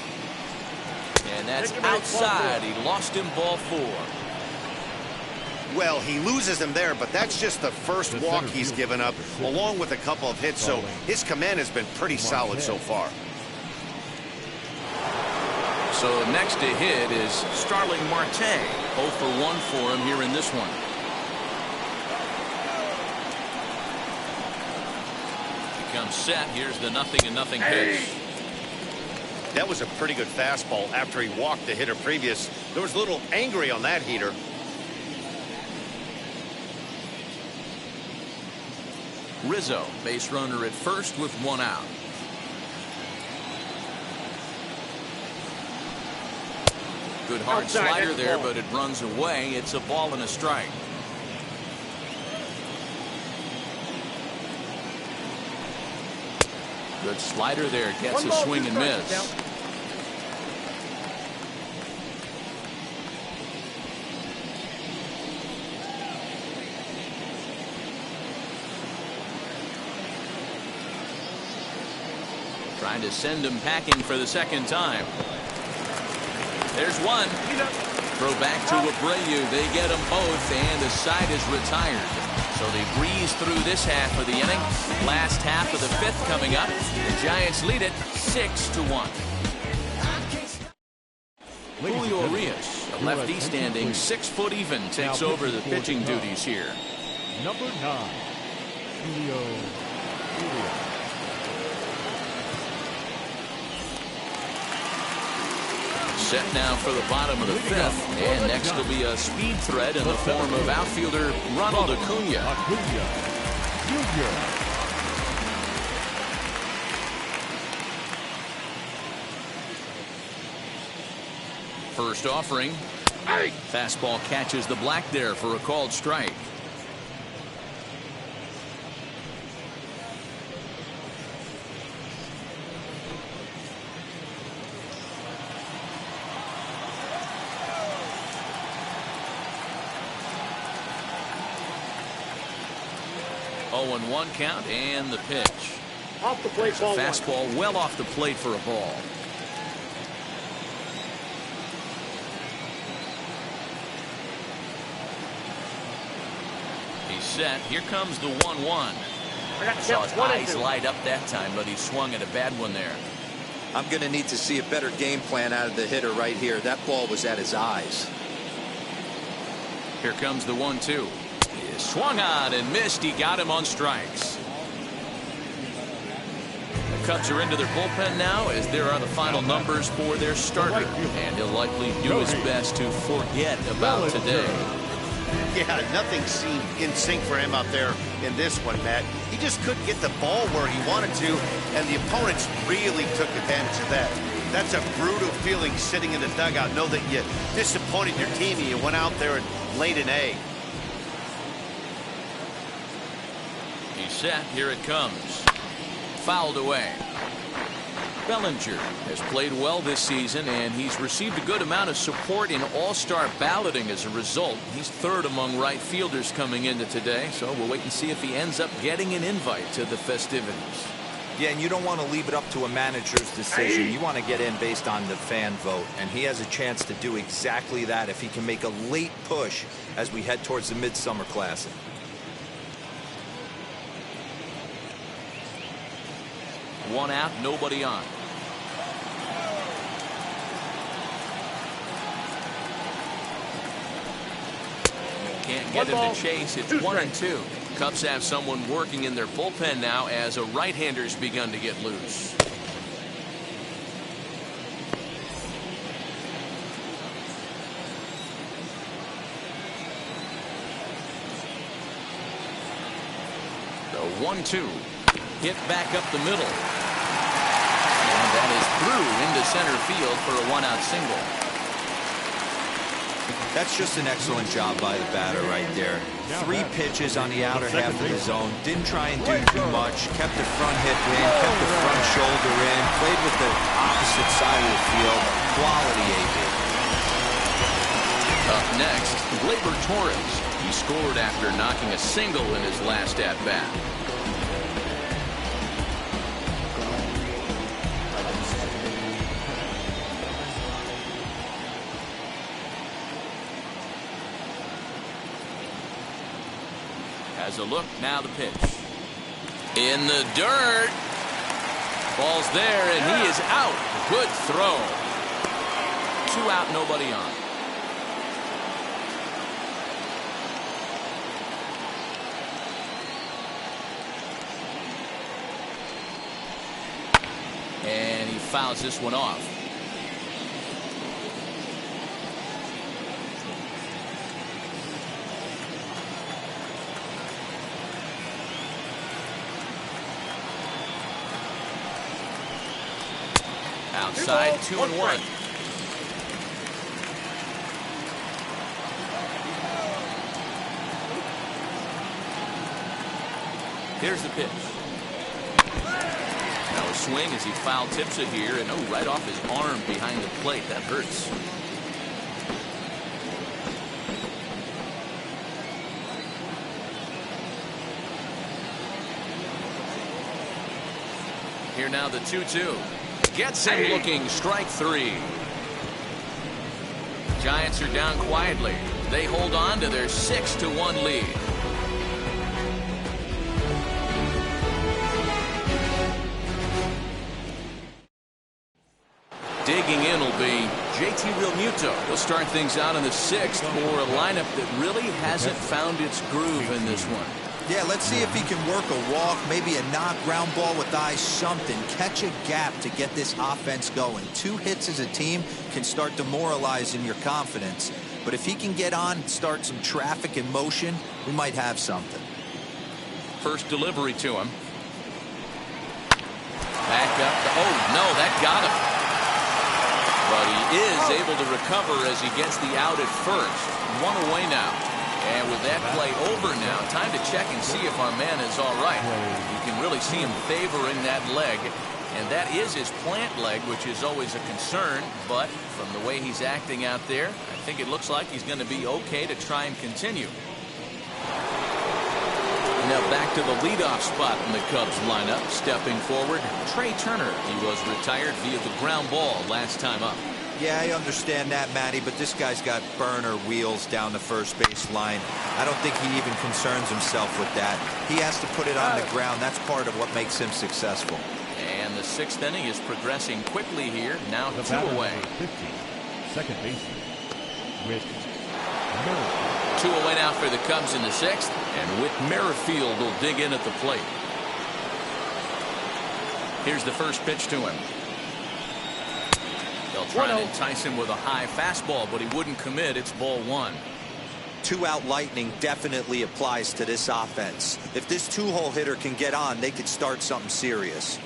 And that's outside. He lost him ball 4. Well, he loses him there, but that's just the first walk he's given up, along with a couple of hits. So his command has been pretty solid so far. So next to hit is Starling Marte. 0 for 1 for him here in this one. Becomes set. Here's the 0-0 pitch. That was a pretty good fastball after he walked the hitter previous. There was a little angry on that heater. Rizzo, base runner at first with 1 out. Good hard slider there, but it runs away. It's a ball and a strike. Good slider there. Gets a swing and miss. Trying to send him packing for the second time. There's one. Throw back to Abreu. They get them both, and the side is retired. So they breeze through this half of the inning. Last half of the 5th coming up. The Giants lead it 6-1. Julio Urias, a lefty standing 6 foot even, takes over the pitching duties here. Number 9, Julio Set now for the bottom of the fifth, and next will be a speed threat in the form of outfielder Ronald Acuna. First offering. Fastball catches the black there for a called strike. Oh, and 1 count, and the pitch. Off the plate, ball fastball one. well off the plate for a ball. He's set. Here comes the 1-1. Saw his eyes light up that time, but he swung at a bad one there. I'm going to need to see a better game plan out of the hitter right here. That ball was at his eyes. Here comes the 1-2. He swung on and missed. He got him on strikes. The Cubs are into their bullpen now, as there are the final numbers for their starter, and he'll likely do his best to forget about today. Yeah, nothing seemed in sync for him out there in this one, Matt. He just couldn't get the ball where he wanted to, and the opponents really took advantage of that. That's a brutal feeling sitting in the dugout. Know that you disappointed your team and you went out there and laid an egg. He's set. Here it comes. Fouled away. Bellinger has played well this season, and he's received a good amount of support in all-star balloting as a result. He's third among right fielders coming into today, so we'll wait and see if he ends up getting an invite to the festivities. Yeah, and you don't want to leave it up to a manager's decision. You want to get in based on the fan vote, and he has a chance to do exactly that if he can make a late push as we head towards the Midsummer Classic. One out, nobody on. Can't get him to chase. It's 1-2. Cubs have someone working in their bullpen now as a right-hander's begun to get loose. The 1-2. Hit back up the middle. And that is through into center field for a one-out single. That's just an excellent job by the batter right there. 3 pitches on the outer half of the zone. Didn't try and do too much. Kept the front hip in. Kept the front shoulder in. Played with the opposite side of the field. Quality AB. Up next, Gleyber Torres. He scored after knocking a single in his last at-bat. As a look, now the pitch. In the dirt. Ball's there, and he is out. Good throw. 2 out, nobody on. And he fouls this one off. Outside, 2-1. Here's the pitch. Now a swing as he foul tips it here, and right off his arm behind the plate. That hurts. Here now the 2-2. Gets him looking. Strike 3. Giants are down quietly. They hold on to their 6-1 lead. Digging in will be JT Realmuto. He'll start things out in the 6th for a lineup that really hasn't found its groove in this one. Yeah, let's see if he can work a walk, maybe a knock, ground ball with eyes, something. Catch a gap to get this offense going. 2 hits as a team can start demoralizing your confidence. But if he can get on, start some traffic in motion, we might have something. First delivery to him. Back up. Oh, no, that got him. But he is able to recover as he gets the out at first. 1 away now. And with that play over now, time to check and see if our man is all right. You can really see him favoring that leg. And that is his plant leg, which is always a concern. But from the way he's acting out there, I think it looks like he's going to be okay to try and continue. Now back to the leadoff spot in the Cubs lineup. Stepping forward, Trey Turner. He was retired via the ground ball last time up. Yeah, I understand that, Matty, but this guy's got burner wheels down the first base line. I don't think he even concerns himself with that. He has to put it on the ground. That's part of what makes him successful. And the 6th inning is progressing quickly here. Now 2 away. 50, second baseman, Whit Merrifield. 2 away now for the Cubs in the 6th. And Whit Merrifield will dig in at the plate. Here's the first pitch to him. They'll try and entice him with a high fastball, but he wouldn't commit. It's ball 1. 2-out lightning definitely applies to this offense. If this 2-hole hitter can get on, they could start something serious.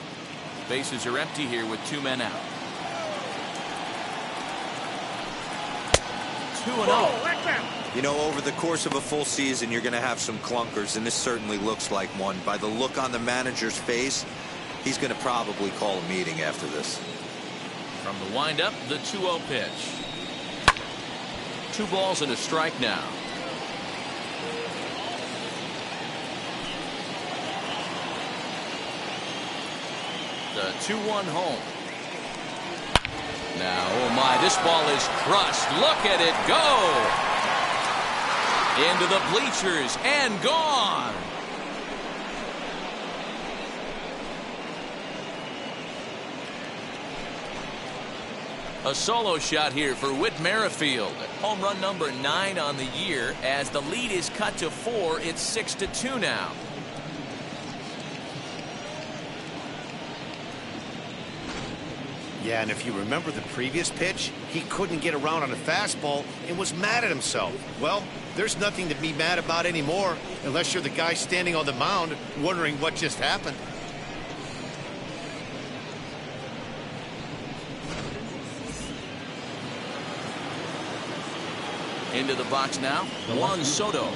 Bases are empty here with 2 men out. 2-0. You know, over the course of a full season, you're going to have some clunkers, and this certainly looks like one. By the look on the manager's face, he's going to probably call a meeting after this. From the windup, the 2-0 pitch. 2 balls and a strike now. The 2-1 home. Now, oh my, this ball is crushed. Look at it go. Into the bleachers and gone. A solo shot here for Whit Merrifield. Home run number 9 on the year. As the lead is cut to 4, it's 6-2 now. Yeah, and if you remember the previous pitch, he couldn't get around on a fastball and was mad at himself. Well, there's nothing to be mad about anymore unless you're the guy standing on the mound wondering what just happened. Into the box now, Juan Soto.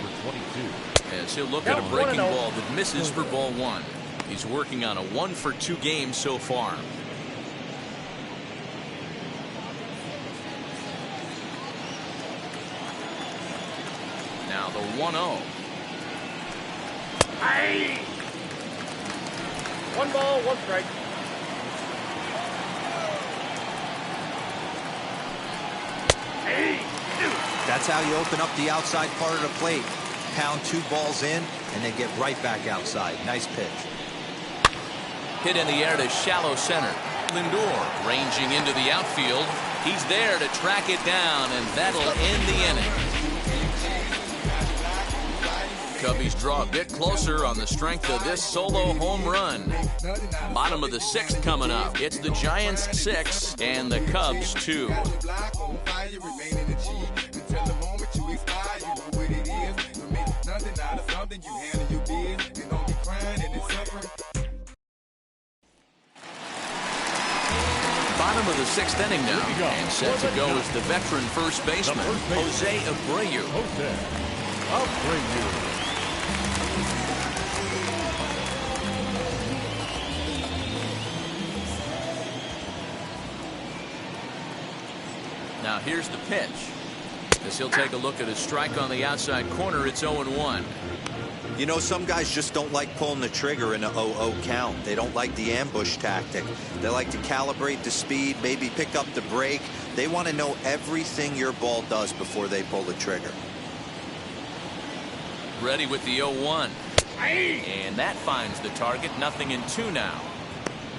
As he'll look at a breaking ball that misses for ball 1. He's working on a 1-for-2 game so far. Now the 1-0. Hey! 1 ball, 1 strike. Hey! That's how you open up the outside part of the plate. Pound 2 balls in and then get right back outside. Nice pitch. Hit in the air to shallow center. Lindor ranging into the outfield. He's there to track it down, and that'll end the inning. Cubbies draw a bit closer on the strength of this solo home run. Bottom of the 6th coming up. It's the Giants 6 and the Cubs 2. Bottom of the 6th inning now, and set to go is the veteran first baseman, Jose Abreu. Now here's the pitch. As he'll take a look at a strike on the outside corner, it's 0-1. You know, some guys just don't like pulling the trigger in a 0-0 count. They don't like the ambush tactic. They like to calibrate the speed, maybe pick up the break. They want to know everything your ball does before they pull the trigger. Ready with the 0-1. And that finds the target. 0-2 now.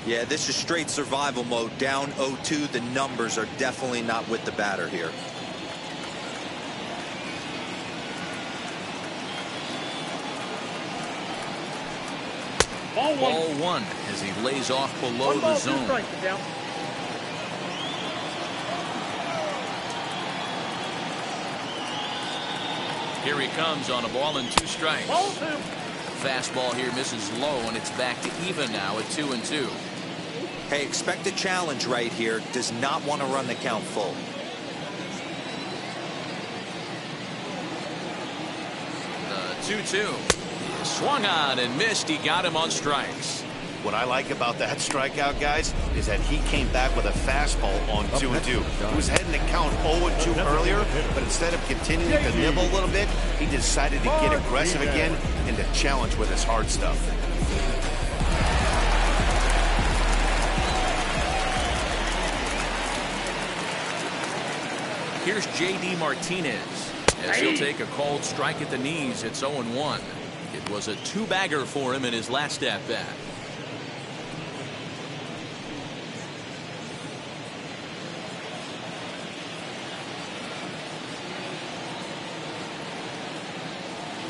Yeah, this is straight survival mode. Down 0-2. The numbers are definitely not with the batter here. Ball one as he lays off below the zone. Here he comes on a ball and 2 strikes. Fastball here misses low, and it's back to even now at 2-2. Hey, expect a challenge right here. Does not want to run the count full. The 2-2. Swung on and missed. He got him on strikes. What I like about that strikeout, guys, is that he came back with a fastball on 2-2. He was heading to count 0-2 earlier, but instead of continuing to nibble a little bit, he decided to get aggressive again and to challenge with his hard stuff. Here's J.D. Martinez as he'll take a called strike at the knees. It's 0-1. It was a 2-bagger for him in his last at-bat.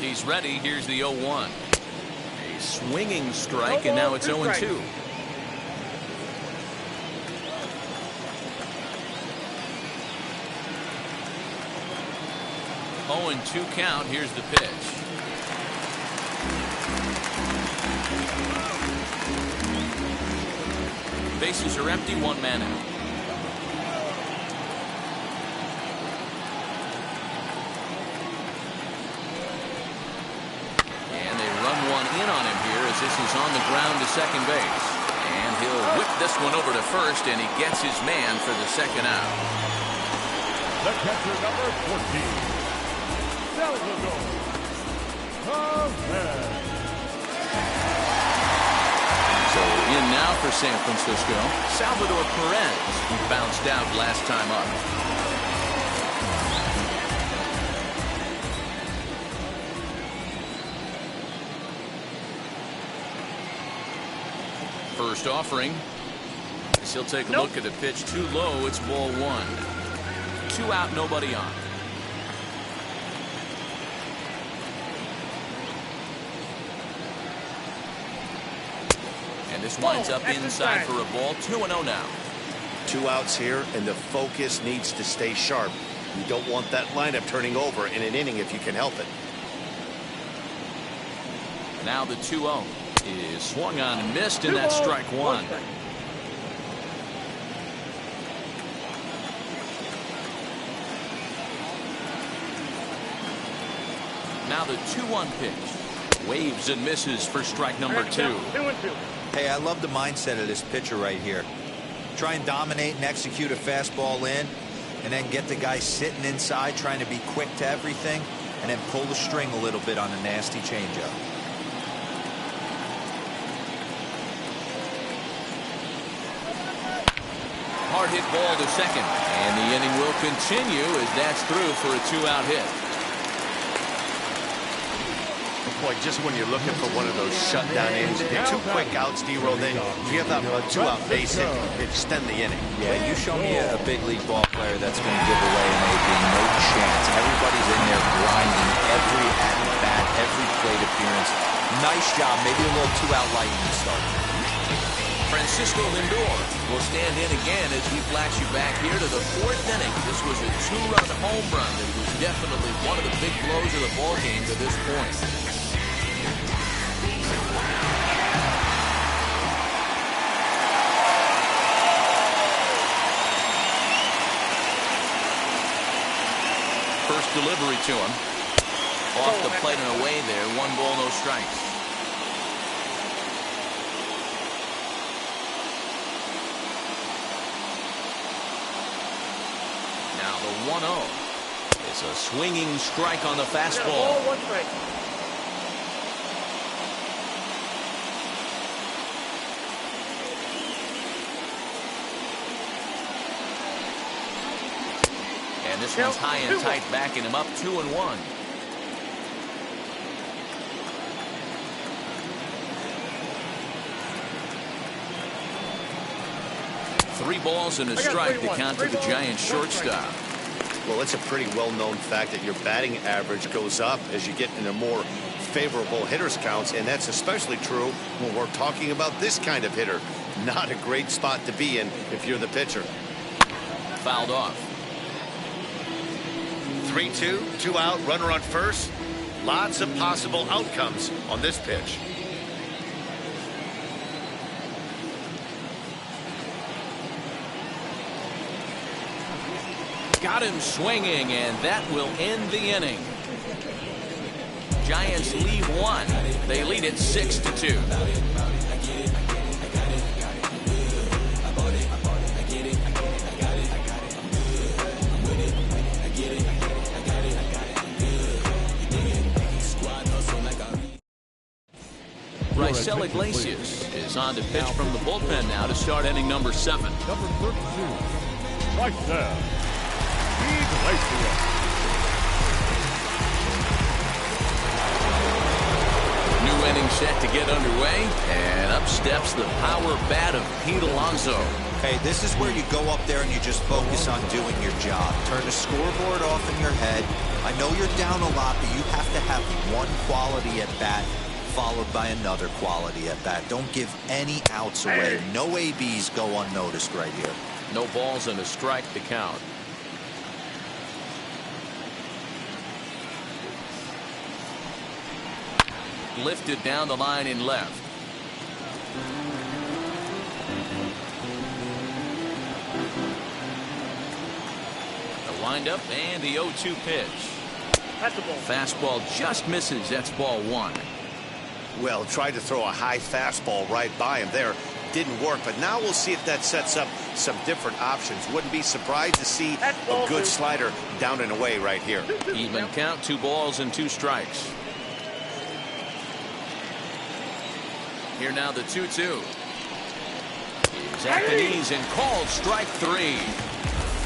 He's ready. Here's the 0-1. A swinging strike, and now it's 0-2. Oh, and 2 count. Here's the pitch. Bases are empty. 1 man out. In on him here as this is on the ground to second base, and he'll whip this one over to first, and he gets his man for the second out. The catcher, number 14, Salvador Perez. So in now for San Francisco, Salvador Perez, who bounced out last time up. First offering. He'll take a look at the pitch. Too low. It's ball 1. 2 out, nobody on. And this winds up inside for a ball. 2-0 now. 2 outs here, and the focus needs to stay sharp. You don't want that lineup turning over in an inning if you can help it. Now the 2-0. Is swung on and missed, and that's strike 1. Now the 2-1 pitch. Waves and misses for strike number 2. Hey, I love the mindset of this pitcher right here. Try and dominate and execute a fastball in, and then get the guy sitting inside trying to be quick to everything, and then pull the string a little bit on a nasty changeup. Hard hit ball to second, and the inning will continue as that's through for a 2-out hit. Boy, just when you're looking for one of those shutdown innings, you get 2 quick outs, D-Roll, then if you have that 2-out base hit, extend the inning. Yeah, you show me a big league ball player that's going to give away an AB. No chance. Everybody's in there grinding every at-bat, every plate appearance. Nice job. Maybe a little 2-out lightning start. Francisco Lindor will stand in again as we flash you back here to the 4th inning. This was a 2-run home run that was definitely one of the big blows of the ball game to this point. First delivery to him. Off the plate and away there. 1 ball, no strikes. Now the 1-0. It's a swinging strike on the fastball. And this one's high and tight, backing him up 2-1. Three balls and a strike to count to the Giants shortstop. Well, it's a pretty well-known fact that your batting average goes up as you get in a more favorable hitter's counts, and that's especially true when we're talking about this kind of hitter. Not a great spot to be in if you're the pitcher. Fouled off. 3-2, 2 out, runner on first. Lots of possible outcomes on this pitch. Got him swinging, and that will end the inning. Giants lead one. They lead it 6-2. Raisel Iglesias is on to pitch from the bullpen now to start inning number 7. Number 32, Raisel Iglesias. New inning set to get underway, and up steps the power bat of Pete Alonso. Hey, this is where you go up there and you just focus on doing your job. Turn the scoreboard off in your head. I know you're down a lot, but you have to have one quality at bat followed by another quality at bat. Don't give any outs away. No ABs go unnoticed right here. No balls and a strike to count. Lifted down the line in left. The windup and the 0-2 pitch. Fastball just misses. That's ball 1. Well, tried to throw a high fastball right by him there. Didn't work, but now we'll see if that sets up some different options. Wouldn't be surprised to see a good slider down and away right here. Even count, 2 balls and 2 strikes. Here now the 2-2. He's at the knees and called strike 3.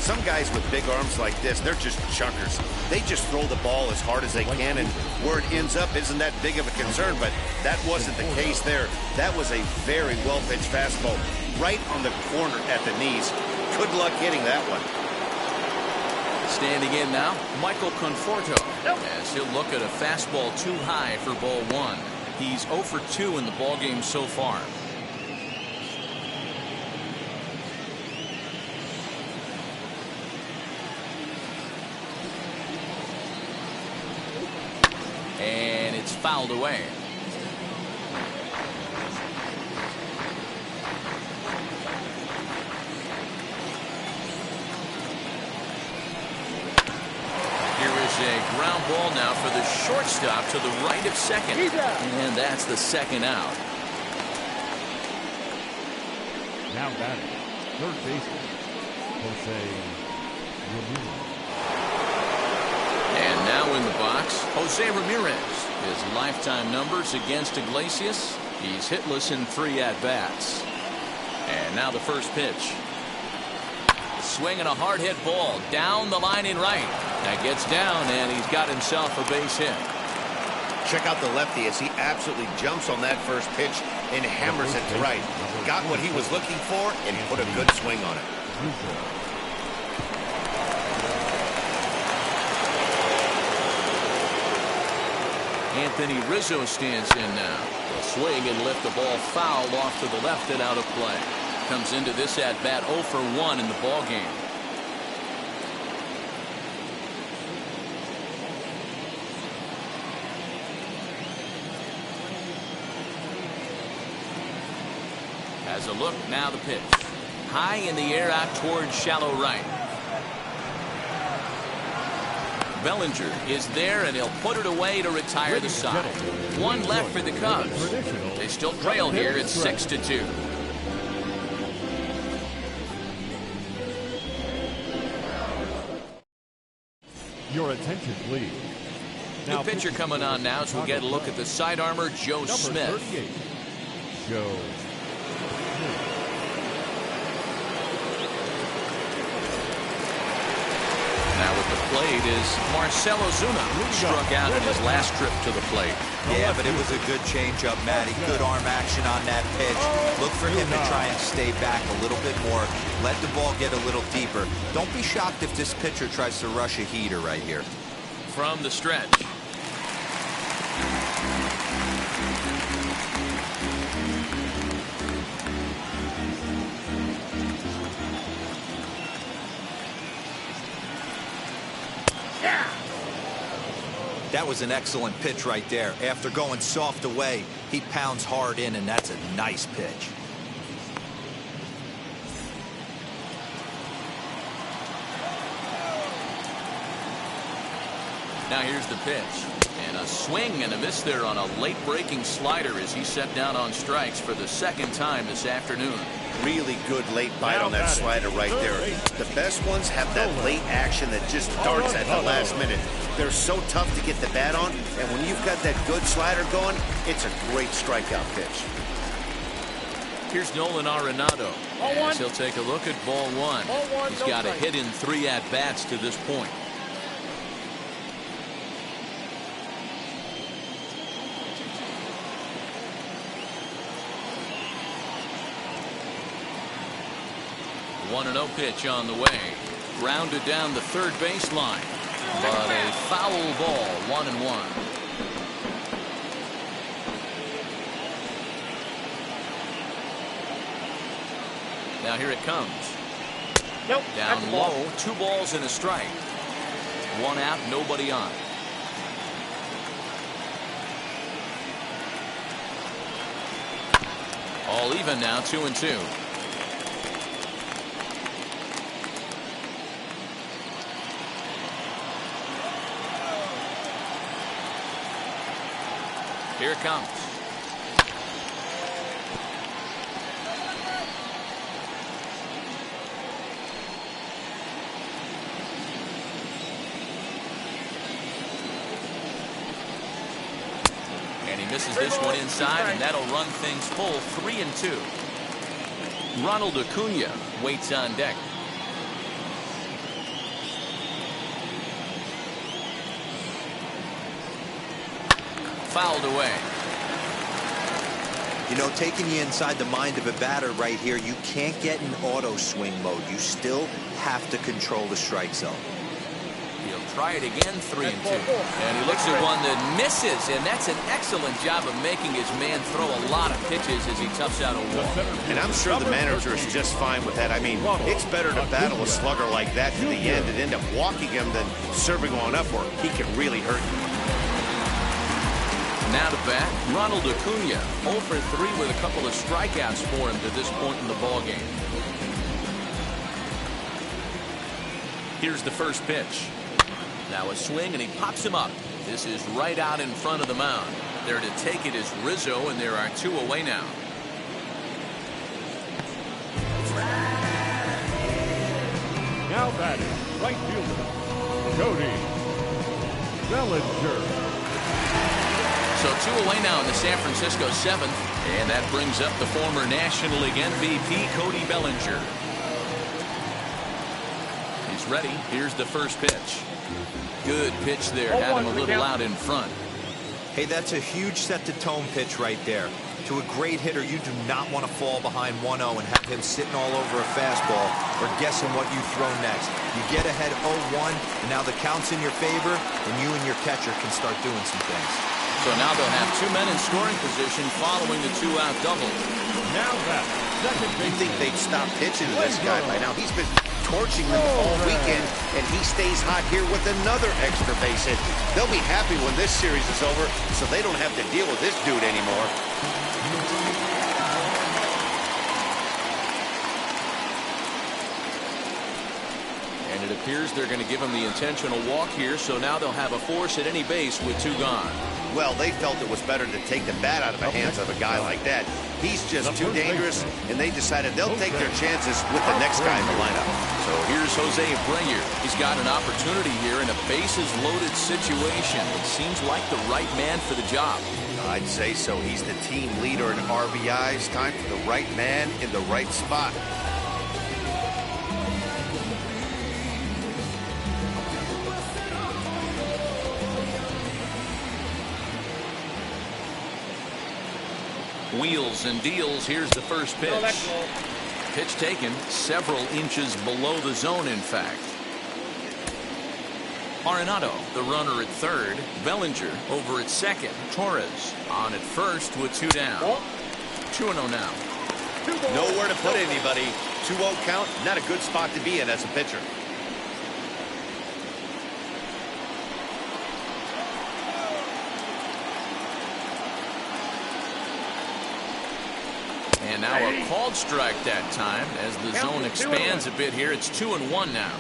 Some guys with big arms like this, they're just chuckers. They just throw the ball as hard as they can, and where it ends up isn't that big of a concern, but that wasn't the case there. That was a very well-pitched fastball right on the corner at the knees. Good luck hitting that one. Standing in now, Michael Conforto, as he'll look at a fastball too high for ball 1. He's 0 for 2 in the ballgame so far. And it's fouled away. Here is a ground ball now for the shortstop to the right of second. And that's the second out. Now batting, third baseman, Jose Ramirez. And now in the box, Jose Ramirez. His lifetime numbers against Iglesias. He's hitless in 3 at-bats. And now the first pitch. Swinging a hard hit ball down the line in right. That gets down, and he's got himself a base hit. Check out the lefty as he absolutely jumps on that first pitch and hammers it to right. Got what he was looking for and put a good swing on it. Anthony Rizzo stands in now. He'll swing and lift the ball foul off to the left and out of play. Comes into this at bat 0 for 1 in the ball game. Has a look, now the pitch. High in the air out towards shallow right. Bellinger is there, and he'll put it away to retire the side. 1 left for the Cubs. They still trail here at 6-2. Your attention, please. New pitcher coming on now as we'll get a look at the side armor, Joe Smith. 38, Joe Smith. Now with the plate is Marcell Ozuna, who struck out in his last trip to the plate. Yeah, but it was a good changeup, Matty. Good arm action on that pitch. Look for him to try and stay back a little bit more. Let the ball get a little deeper. Don't be shocked if this pitcher tries to rush a heater right here. From the stretch. That was an excellent pitch right there. After going soft away, he pounds hard in, and that's a nice pitch. Now here's the pitch. And a swing and a miss there on a late breaking slider as he set down on strikes for the second time this afternoon. Really good late bite on that slider right there. The best ones have that late action that just darts at the last minute. They're so tough to get the bat on, and when you've got that good slider going, it's a great strikeout pitch. Here's Nolan Arenado as he'll take a look at ball one. He's got a hit in 3 at-bats to this point. The 1-0 pitch on the way. Grounded down the third baseline. But a foul ball, 1-1. Now here it comes. Nope. Down low, 2 balls and a strike. 1 out, nobody on. All even now, 2-2. Here it comes. And he misses this one inside, and that'll run things full, 3-2. Ronald Acuna waits on deck. Fouled away. You know, taking you inside the mind of a batter right here, you can't get in auto swing mode. You still have to control the strike zone. He'll try it again, 3-2. And he looks at one that misses, and that's an excellent job of making his man throw a lot of pitches as he toughs out a wall. And I'm sure the manager is just fine with that. I mean, it's better to battle a slugger like that to the end and end up walking him than serving on up where he can really hurt you. Now to bat, Ronald Acuna, 0 for 3 with a couple of strikeouts for him to this point in the ballgame. Here's the first pitch. Now a swing, and he pops him up. This is right out in front of the mound. There to take it is Rizzo, and there are 2 away now. Now batting, right fielder, Cody Bellinger. So 2 away now in the San Francisco 7th, and that brings up the former National League MVP, Cody Bellinger. He's ready. Here's the first pitch. Good pitch there. Had him a little out in front. Hey, that's a huge set-the-tone pitch right there. To a great hitter, you do not want to fall behind 1-0 and have him sitting all over a fastball or guessing what you throw next. You get ahead 0-1, and now the count's in your favor, and you and your catcher can start doing some things. So now they'll have 2 men in scoring position following the 2-out double. Now that second base. You think they'd stop pitching to this guy by now? He's been torching them all weekend, and he stays hot here with another extra base hit. They'll be happy when this series is over, so they don't have to deal with this dude anymore. And it appears they're going to give him the intentional walk here, so now they'll have a force at any base with 2 gone. Well, they felt it was better to take the bat out of the hands of a guy like that. He's just too dangerous, and they decided they'll take their chances with the next guy in the lineup. So here's Jose Abreu. He's got an opportunity here in a bases-loaded situation. It seems like the right man for the job. I'd say so. He's the team leader in RBIs. Time for the right man in the right spot. Wheels and deals. Here's the first pitch. Pitch taken several inches below the zone, in fact. Arenado, the runner at third. Bellinger over at second. Torres on at first with 2 down. 2-0 now. Nowhere to put anybody. 2-0 count, not a good spot to be in as a pitcher. called strike that time. As the zone expands a bit here, it's 2-1 now.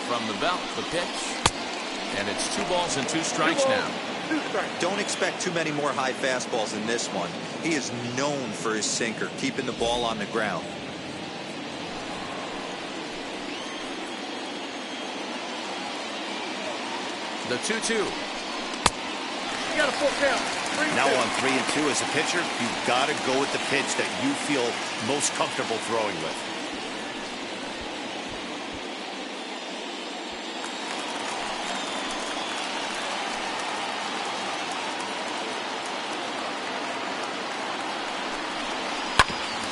From the belt, the pitch. And it's 2 balls and 2 strikes now. Don't expect too many more high fastballs in this one. He is known for his sinker, keeping the ball on the ground. The 2-2. You got a full count. Now on 3-2 as a pitcher, you've got to go with the pitch that you feel most comfortable throwing with.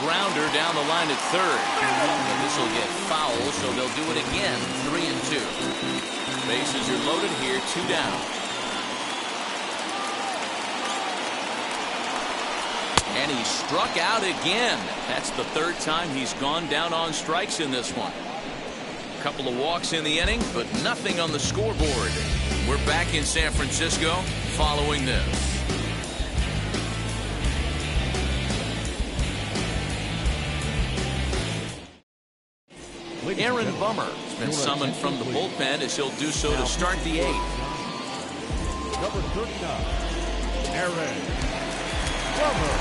Grounder down the line at third. And this will get foul, so they'll do it again. 3-2. Bases are loaded here, 2 down. And he struck out again. That's the 3rd time he's gone down on strikes in this one. A couple of walks in the inning, but nothing on the scoreboard. We're back in San Francisco following this. Aaron Bummer has been summoned from the bullpen as he'll do so to start the 8th. Number 39, Aaron Bummer.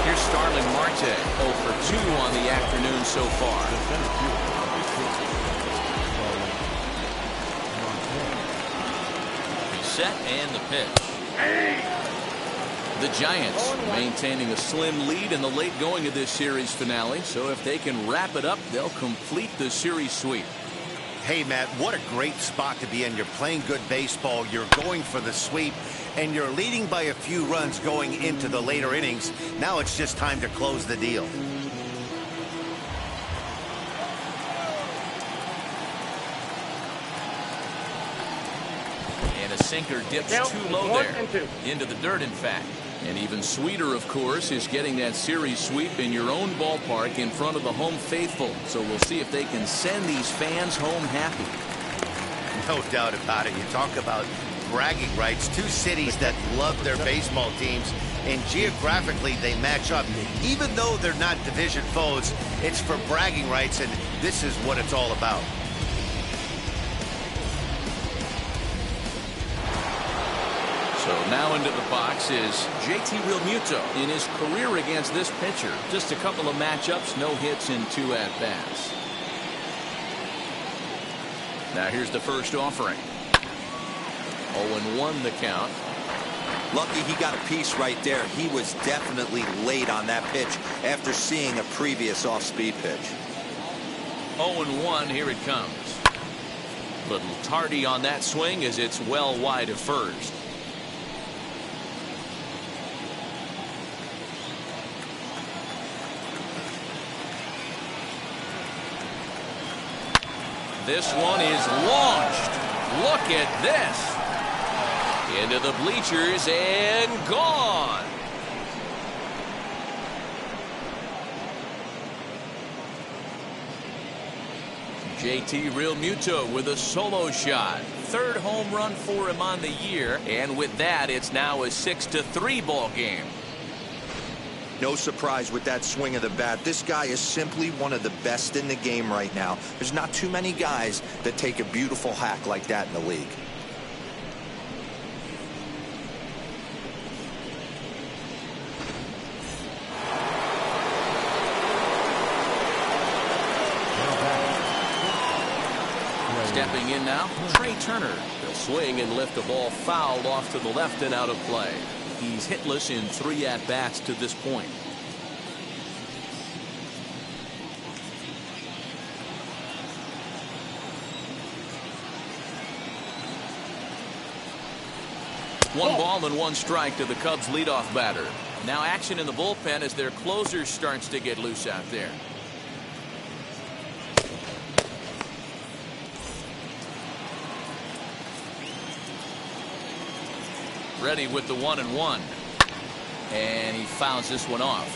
Here's Starling Marte, 0 for 2 on the afternoon so far. He's set and the pitch. The Giants maintaining a slim lead in the late going of this series finale, so if they can wrap it up, they'll complete the series sweep. Hey, Matt, what a great spot to be in. You're playing good baseball, you're going for the sweep, and you're leading by a few runs going into the later innings. Now it's just time to close the deal. And a sinker dips too low there. Into the dirt, in fact. And even sweeter, of course, is getting that series sweep in your own ballpark in front of the home faithful. So we'll see if they can send these fans home happy. No doubt about it. You talk about bragging rights. 2 cities that love their baseball teams, and geographically they match up. Even though they're not division foes, it's for bragging rights, and this is what it's all about. So now into the box is JT Realmuto in his career against this pitcher. Just a couple of matchups, no hits in 2 at-bats. Now here's the first offering. 0-1 the count. Lucky he got a piece right there. He was definitely late on that pitch after seeing a previous off-speed pitch. 0-1, here it comes. Little tardy on that swing as it's well wide of first. This one is launched. Look at this. Into the bleachers and gone. JT Realmuto with a solo shot. 3rd home run for him on the year. And with that, it's now a 6-3 ball game. No surprise with that swing of the bat. This guy is simply one of the best in the game right now. There's not too many guys that take a beautiful hack like that in the league. Stepping in now, Trey Turner. He'll swing and lift the ball foul off to the left and out of play. He's hitless in 3 at-bats to this point. One ball and 1 strike to the Cubs leadoff batter. Now action in the bullpen as their closer starts to get loose out there. Ready with the 1-1. And he fouls this one off.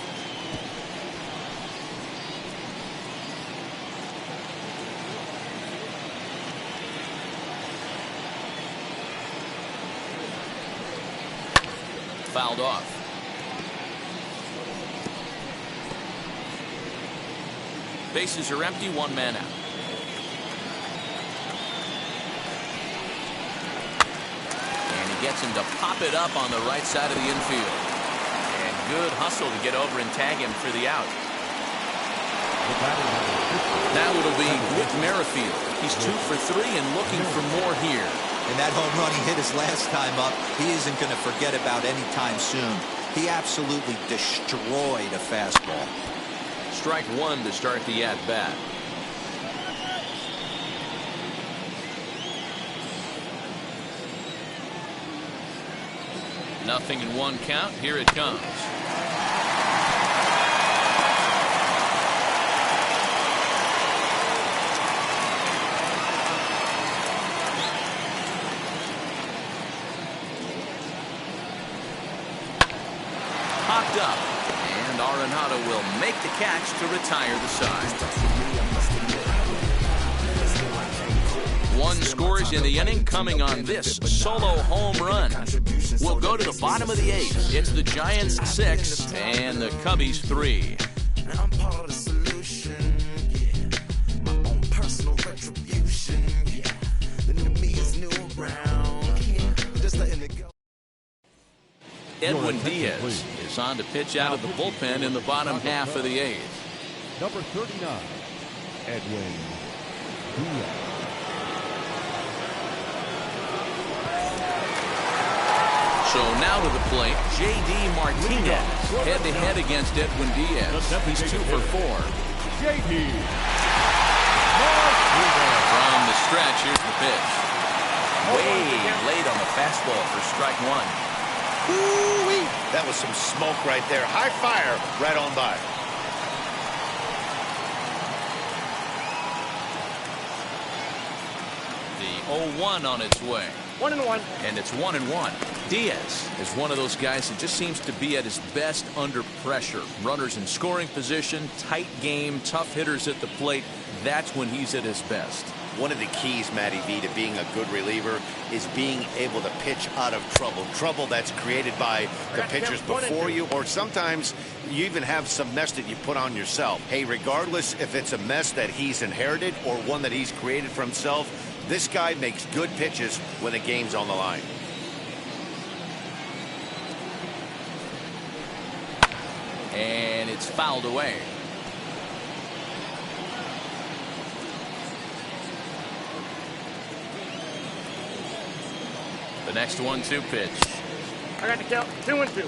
fouled off. Bases are empty, one man out. And he gets him to pop it up on the right side of the infield. And good hustle to get over and tag him for the out. Now it'll be Whit Merrifield. He's 2 for 3 and looking for more here. And that home run he hit his last time up, he isn't going to forget about any time soon. He absolutely destroyed a fastball. Strike 1 to start the at-bat. Nothing in 1 count. Here it comes. Popped up, and Arenado will make the catch to retire the side. 1 scores in the inning, coming on this solo home run. We'll go to the bottom of the 8th. It's the Giants 6 and the Cubbies 3. I'm part of the solution, yeah. My own personal retribution, yeah. The enemy is new around, yeah. Just letting it go. Edwin Diaz is on to pitch out of the bullpen in the bottom half of the 8th. Number 39, Edwin Diaz. So now to the plate, J.D. Martinez head-to-head against Edwin Diaz. He's 2 for 4. J.D. From the stretch, here's the pitch. Way late on the fastball for strike 1. Woo-wee. That was some smoke right there. High fire right on by. The 0-1 on its way. 1-1. And it's 1-1. Diaz is one of those guys that just seems to be at his best under pressure. Runners in scoring position, tight game, tough hitters at the plate. That's when he's at his best. One of the keys, Matty V, to being a good reliever is being able to pitch out of trouble. Trouble that's created by the pitchers before you, or sometimes you even have some mess that you put on yourself. Hey, regardless if it's a mess that he's inherited or one that he's created for himself, this guy makes good pitches when the game's on the line. And it's fouled away. The next 1-2 pitch. I got the count. 2-2.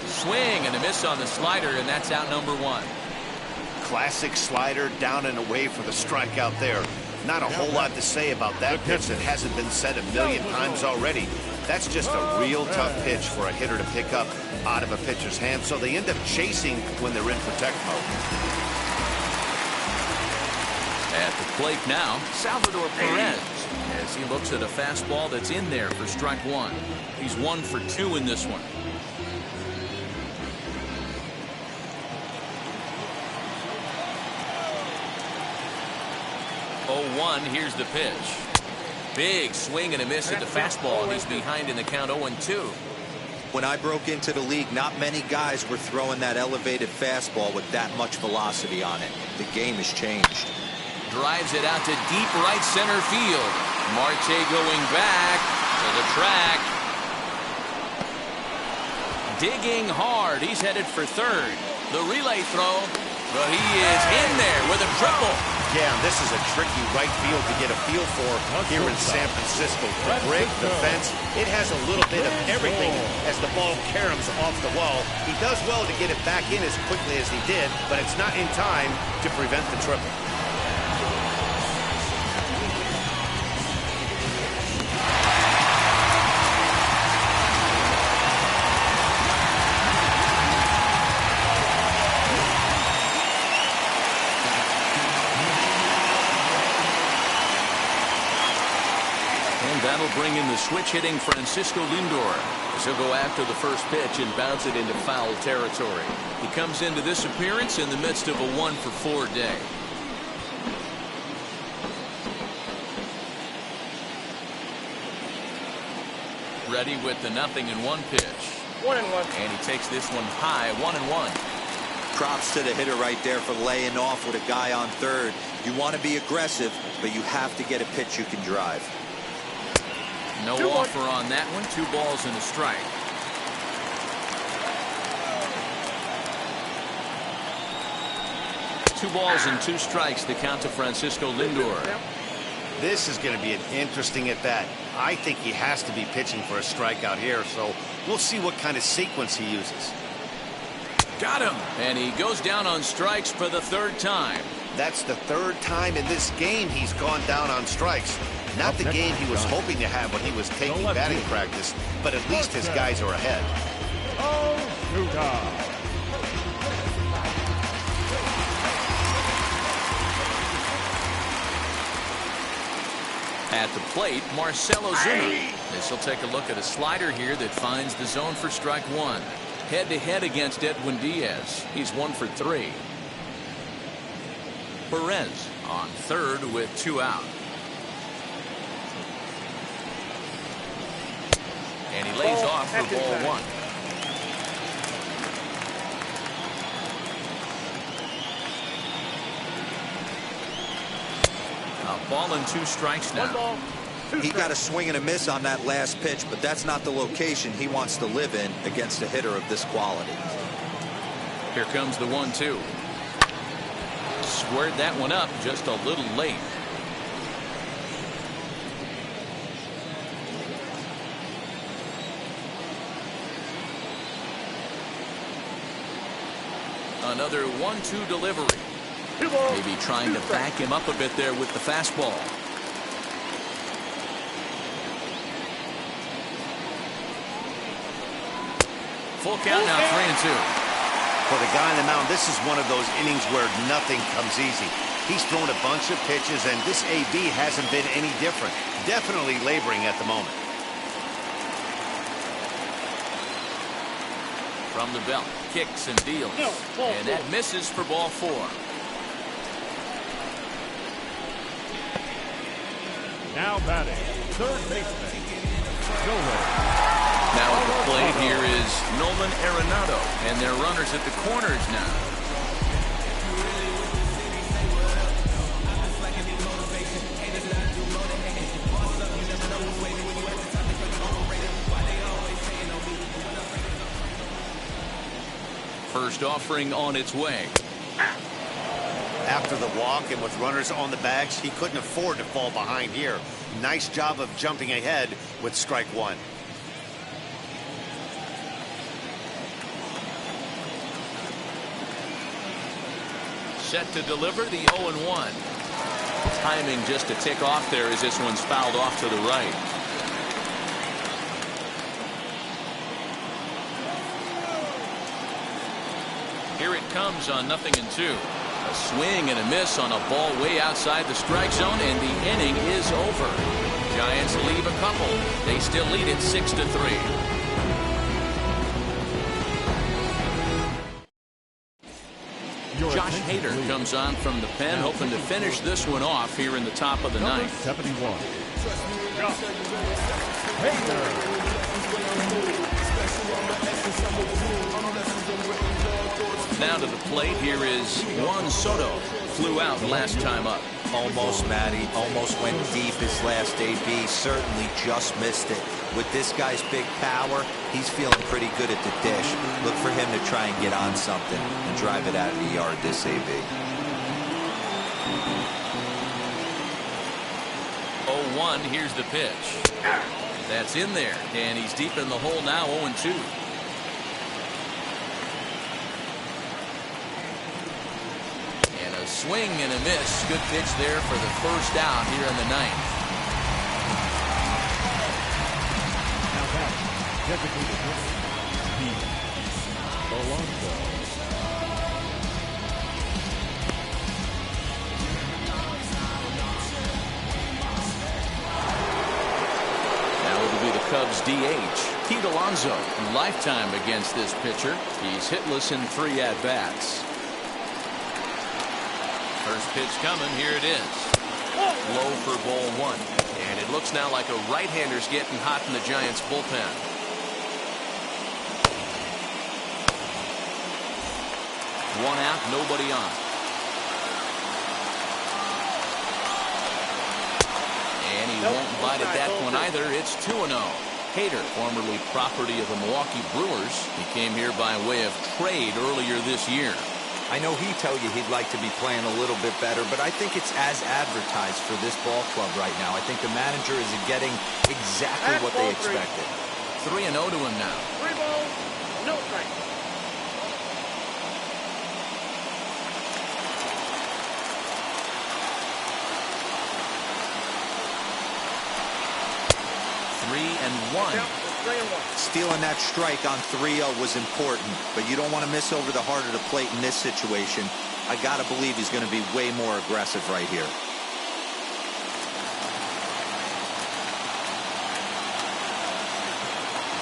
Swing and a miss on the slider, and that's out number 1. Classic slider down and away for the strikeout there. Not a whole lot to say about that pitch that hasn't been said a million times already. That's just a real tough pitch for a hitter to pick up out of a pitcher's hand, so they end up chasing when they're in protect mode. At the plate now, Salvador Perez, as he looks at a fastball that's in there for strike 1. He's 1 for 2 in this one. 0-1, here's the pitch. Big swing and a miss at the fastball, and he's behind in the count 0-2. When I broke into the league, not many guys were throwing that elevated fastball with that much velocity on it. The game has changed. Drives it out to deep right center field. Marte going back to the track. Digging hard. He's headed for third. The relay throw, but he is in there with a triple. Yeah, and this is a tricky right field to get a feel for here in San Francisco. The brick, the fence, it has a little bit of everything as the ball caroms off the wall. He does well to get it back in as quickly as he did, but it's not in time to prevent the triple. That'll bring in the switch-hitting Francisco Lindor, as he'll go after the first pitch and bounce it into foul territory. He comes into this appearance in the midst of a 1-for-4 day. ready with the 0-1 pitch. 1-1. And he takes this one high, 1-1. Props to the hitter right there for laying off with a guy on third. You want to be aggressive, but you have to get a pitch you can drive. No offer on that one. 2 balls and a strike. Two balls and 2 strikes, the count to Francisco Lindor. This is going to be an interesting at bat. I think he has to be pitching for a strikeout here, so we'll see what kind of sequence he uses. Got him. And he goes down on strikes for the 3rd time. That's the 3rd time in this game he's gone down on strikes. Not the game he was hoping to have when he was taking batting practice, but at least his guys are ahead. At the plate, Marcell Ozuna. This will take a look at a slider here that finds the zone for strike 1. Head-to-head against Edwin Diaz. He's 1 for 3. Perez on third with 2 out. And he lays off for ball 1. A ball and 2 strikes now. He got a swing and a miss on that last pitch, but that's not the location he wants to live in against a hitter of this quality. Here comes the 1-2. Squared that one up just a little late. Another 1-2 delivery. Maybe trying to back him up a bit there with the fastball. Full count now, 3-2. For the guy on the mound, this is one of those innings where nothing comes easy. He's thrown a bunch of pitches, and this AB hasn't been any different. Definitely laboring at the moment. From the belt, kicks and deals. And that misses for ball 4. Now batting, third baseman, Joey. Now at the plate here is Nolan Arenado, and their runners at the corners now. First offering on its way. After the walk and with runners on the bags, he couldn't afford to fall behind here. Nice job of jumping ahead with strike 1. Set to deliver the 0-1. Timing just to tick off there as this one's fouled off to the right. Here it comes on 0-2. A swing and a miss on a ball way outside the strike zone, and the inning is over. Giants leave a couple. They still lead it 6-3. Josh Hader comes on from the pen, hoping to finish this one off here in the top of the ninth. 71. Hader. Now to the plate, here is Juan Soto. Flew out last time up. Almost, Matty. Almost went deep his last AB. Certainly just missed it. With this guy's big power, he's feeling pretty good at the dish. Look for him to try and get on something and drive it out of the yard this AB. 0-1, here's the pitch. That's in there, and he's deep in the hole now, 0-2. Swing and a miss. Good pitch there for the first out here in the ninth. Now back, designated Alonso. Now it'll be the Cubs DH, Pete Alonso. Lifetime against this pitcher. He's hitless in 3 at-bats. First pitch coming. Here it is. Low for ball 1. And It looks now like a right-hander's getting hot in the Giants bullpen. One out, nobody on. And he won't bite at that one either. It's 2-0. Hader, formerly property of the Milwaukee Brewers. He came here by way of trade earlier this year. I know he'd tell you he'd like to be playing a little bit better, but I think it's as advertised for this ball club right now. I think the manager is getting exactly what they expected. 3-0 to him now. 3 balls, no strikes. Stealing that strike on 3-0 was important, but you don't want to miss over the heart of the plate in this situation. I got to believe he's going to be way more aggressive right here.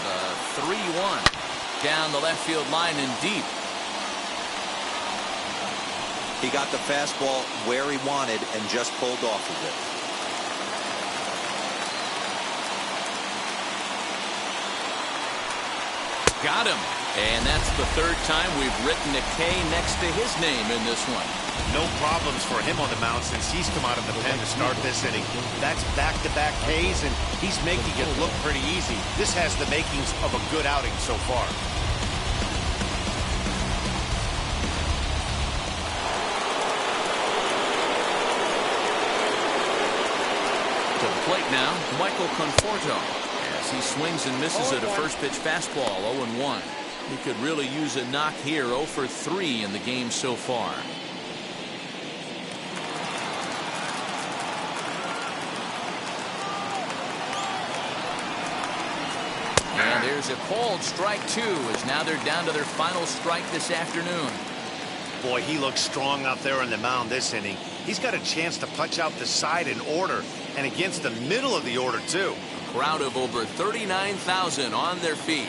The 3-1 down the left field line and deep. He got the fastball where he wanted and just pulled off of it. Got him. And that's the third time we've written a K next to his name in this one. No problems for him on the mound since he's come out of the pen to start this inning. That's back-to-back Ks, and he's making it look pretty easy. This has the makings of a good outing so far. To the plate now, Michael Conforto. He swings and misses at a first pitch fastball. 0-1. He could really use a knock here. 0 for 3 in the game so far. And there's a called strike 2, as now they're down to their final strike this afternoon. Boy, he looks strong out there on the mound this inning. He's got a chance to punch out the side in order, and against the middle of the order too. Crowd of over 39,000 on their feet.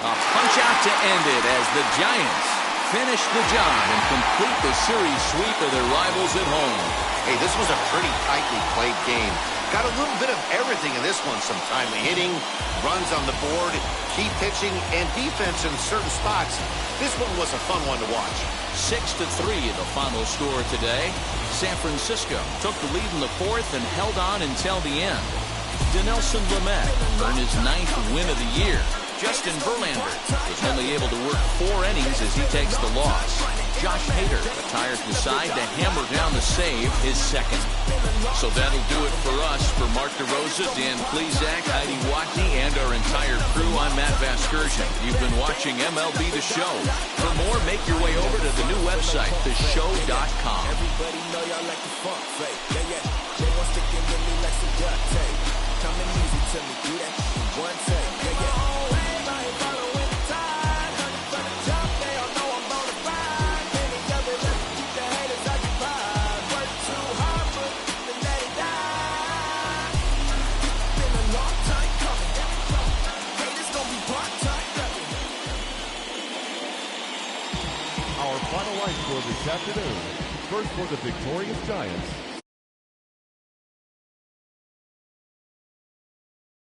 A punch out to end it as the Giants finish the job and complete the series sweep of their rivals at home. Hey, this was a pretty tightly played game. Got a little bit of everything in this one. Some timely hitting, runs on the board, key pitching, and defense in certain spots. This one was a fun one to watch. 6-3 the final score today. San Francisco took the lead in the fourth and held on until the end. Dinelson Lamet earned his 9th win of the year. Justin Verlander was only able to work 4 innings as he takes the loss. Josh Hader retires the side to hammer down the save, his 2nd. So that'll do it for us. For Mark DeRosa, Dan Plesac, Heidi Watney, and our entire crew, I'm Matt Vasgersian. You've been watching MLB The Show. For more, make your way over to the new website, theshow.com. Everybody know y'all like the funk fake. Yeah. They want sticking with me like some duct tape. Coming easy to me, do that one take. Yeah. Our final line score this afternoon. First for the victorious Giants,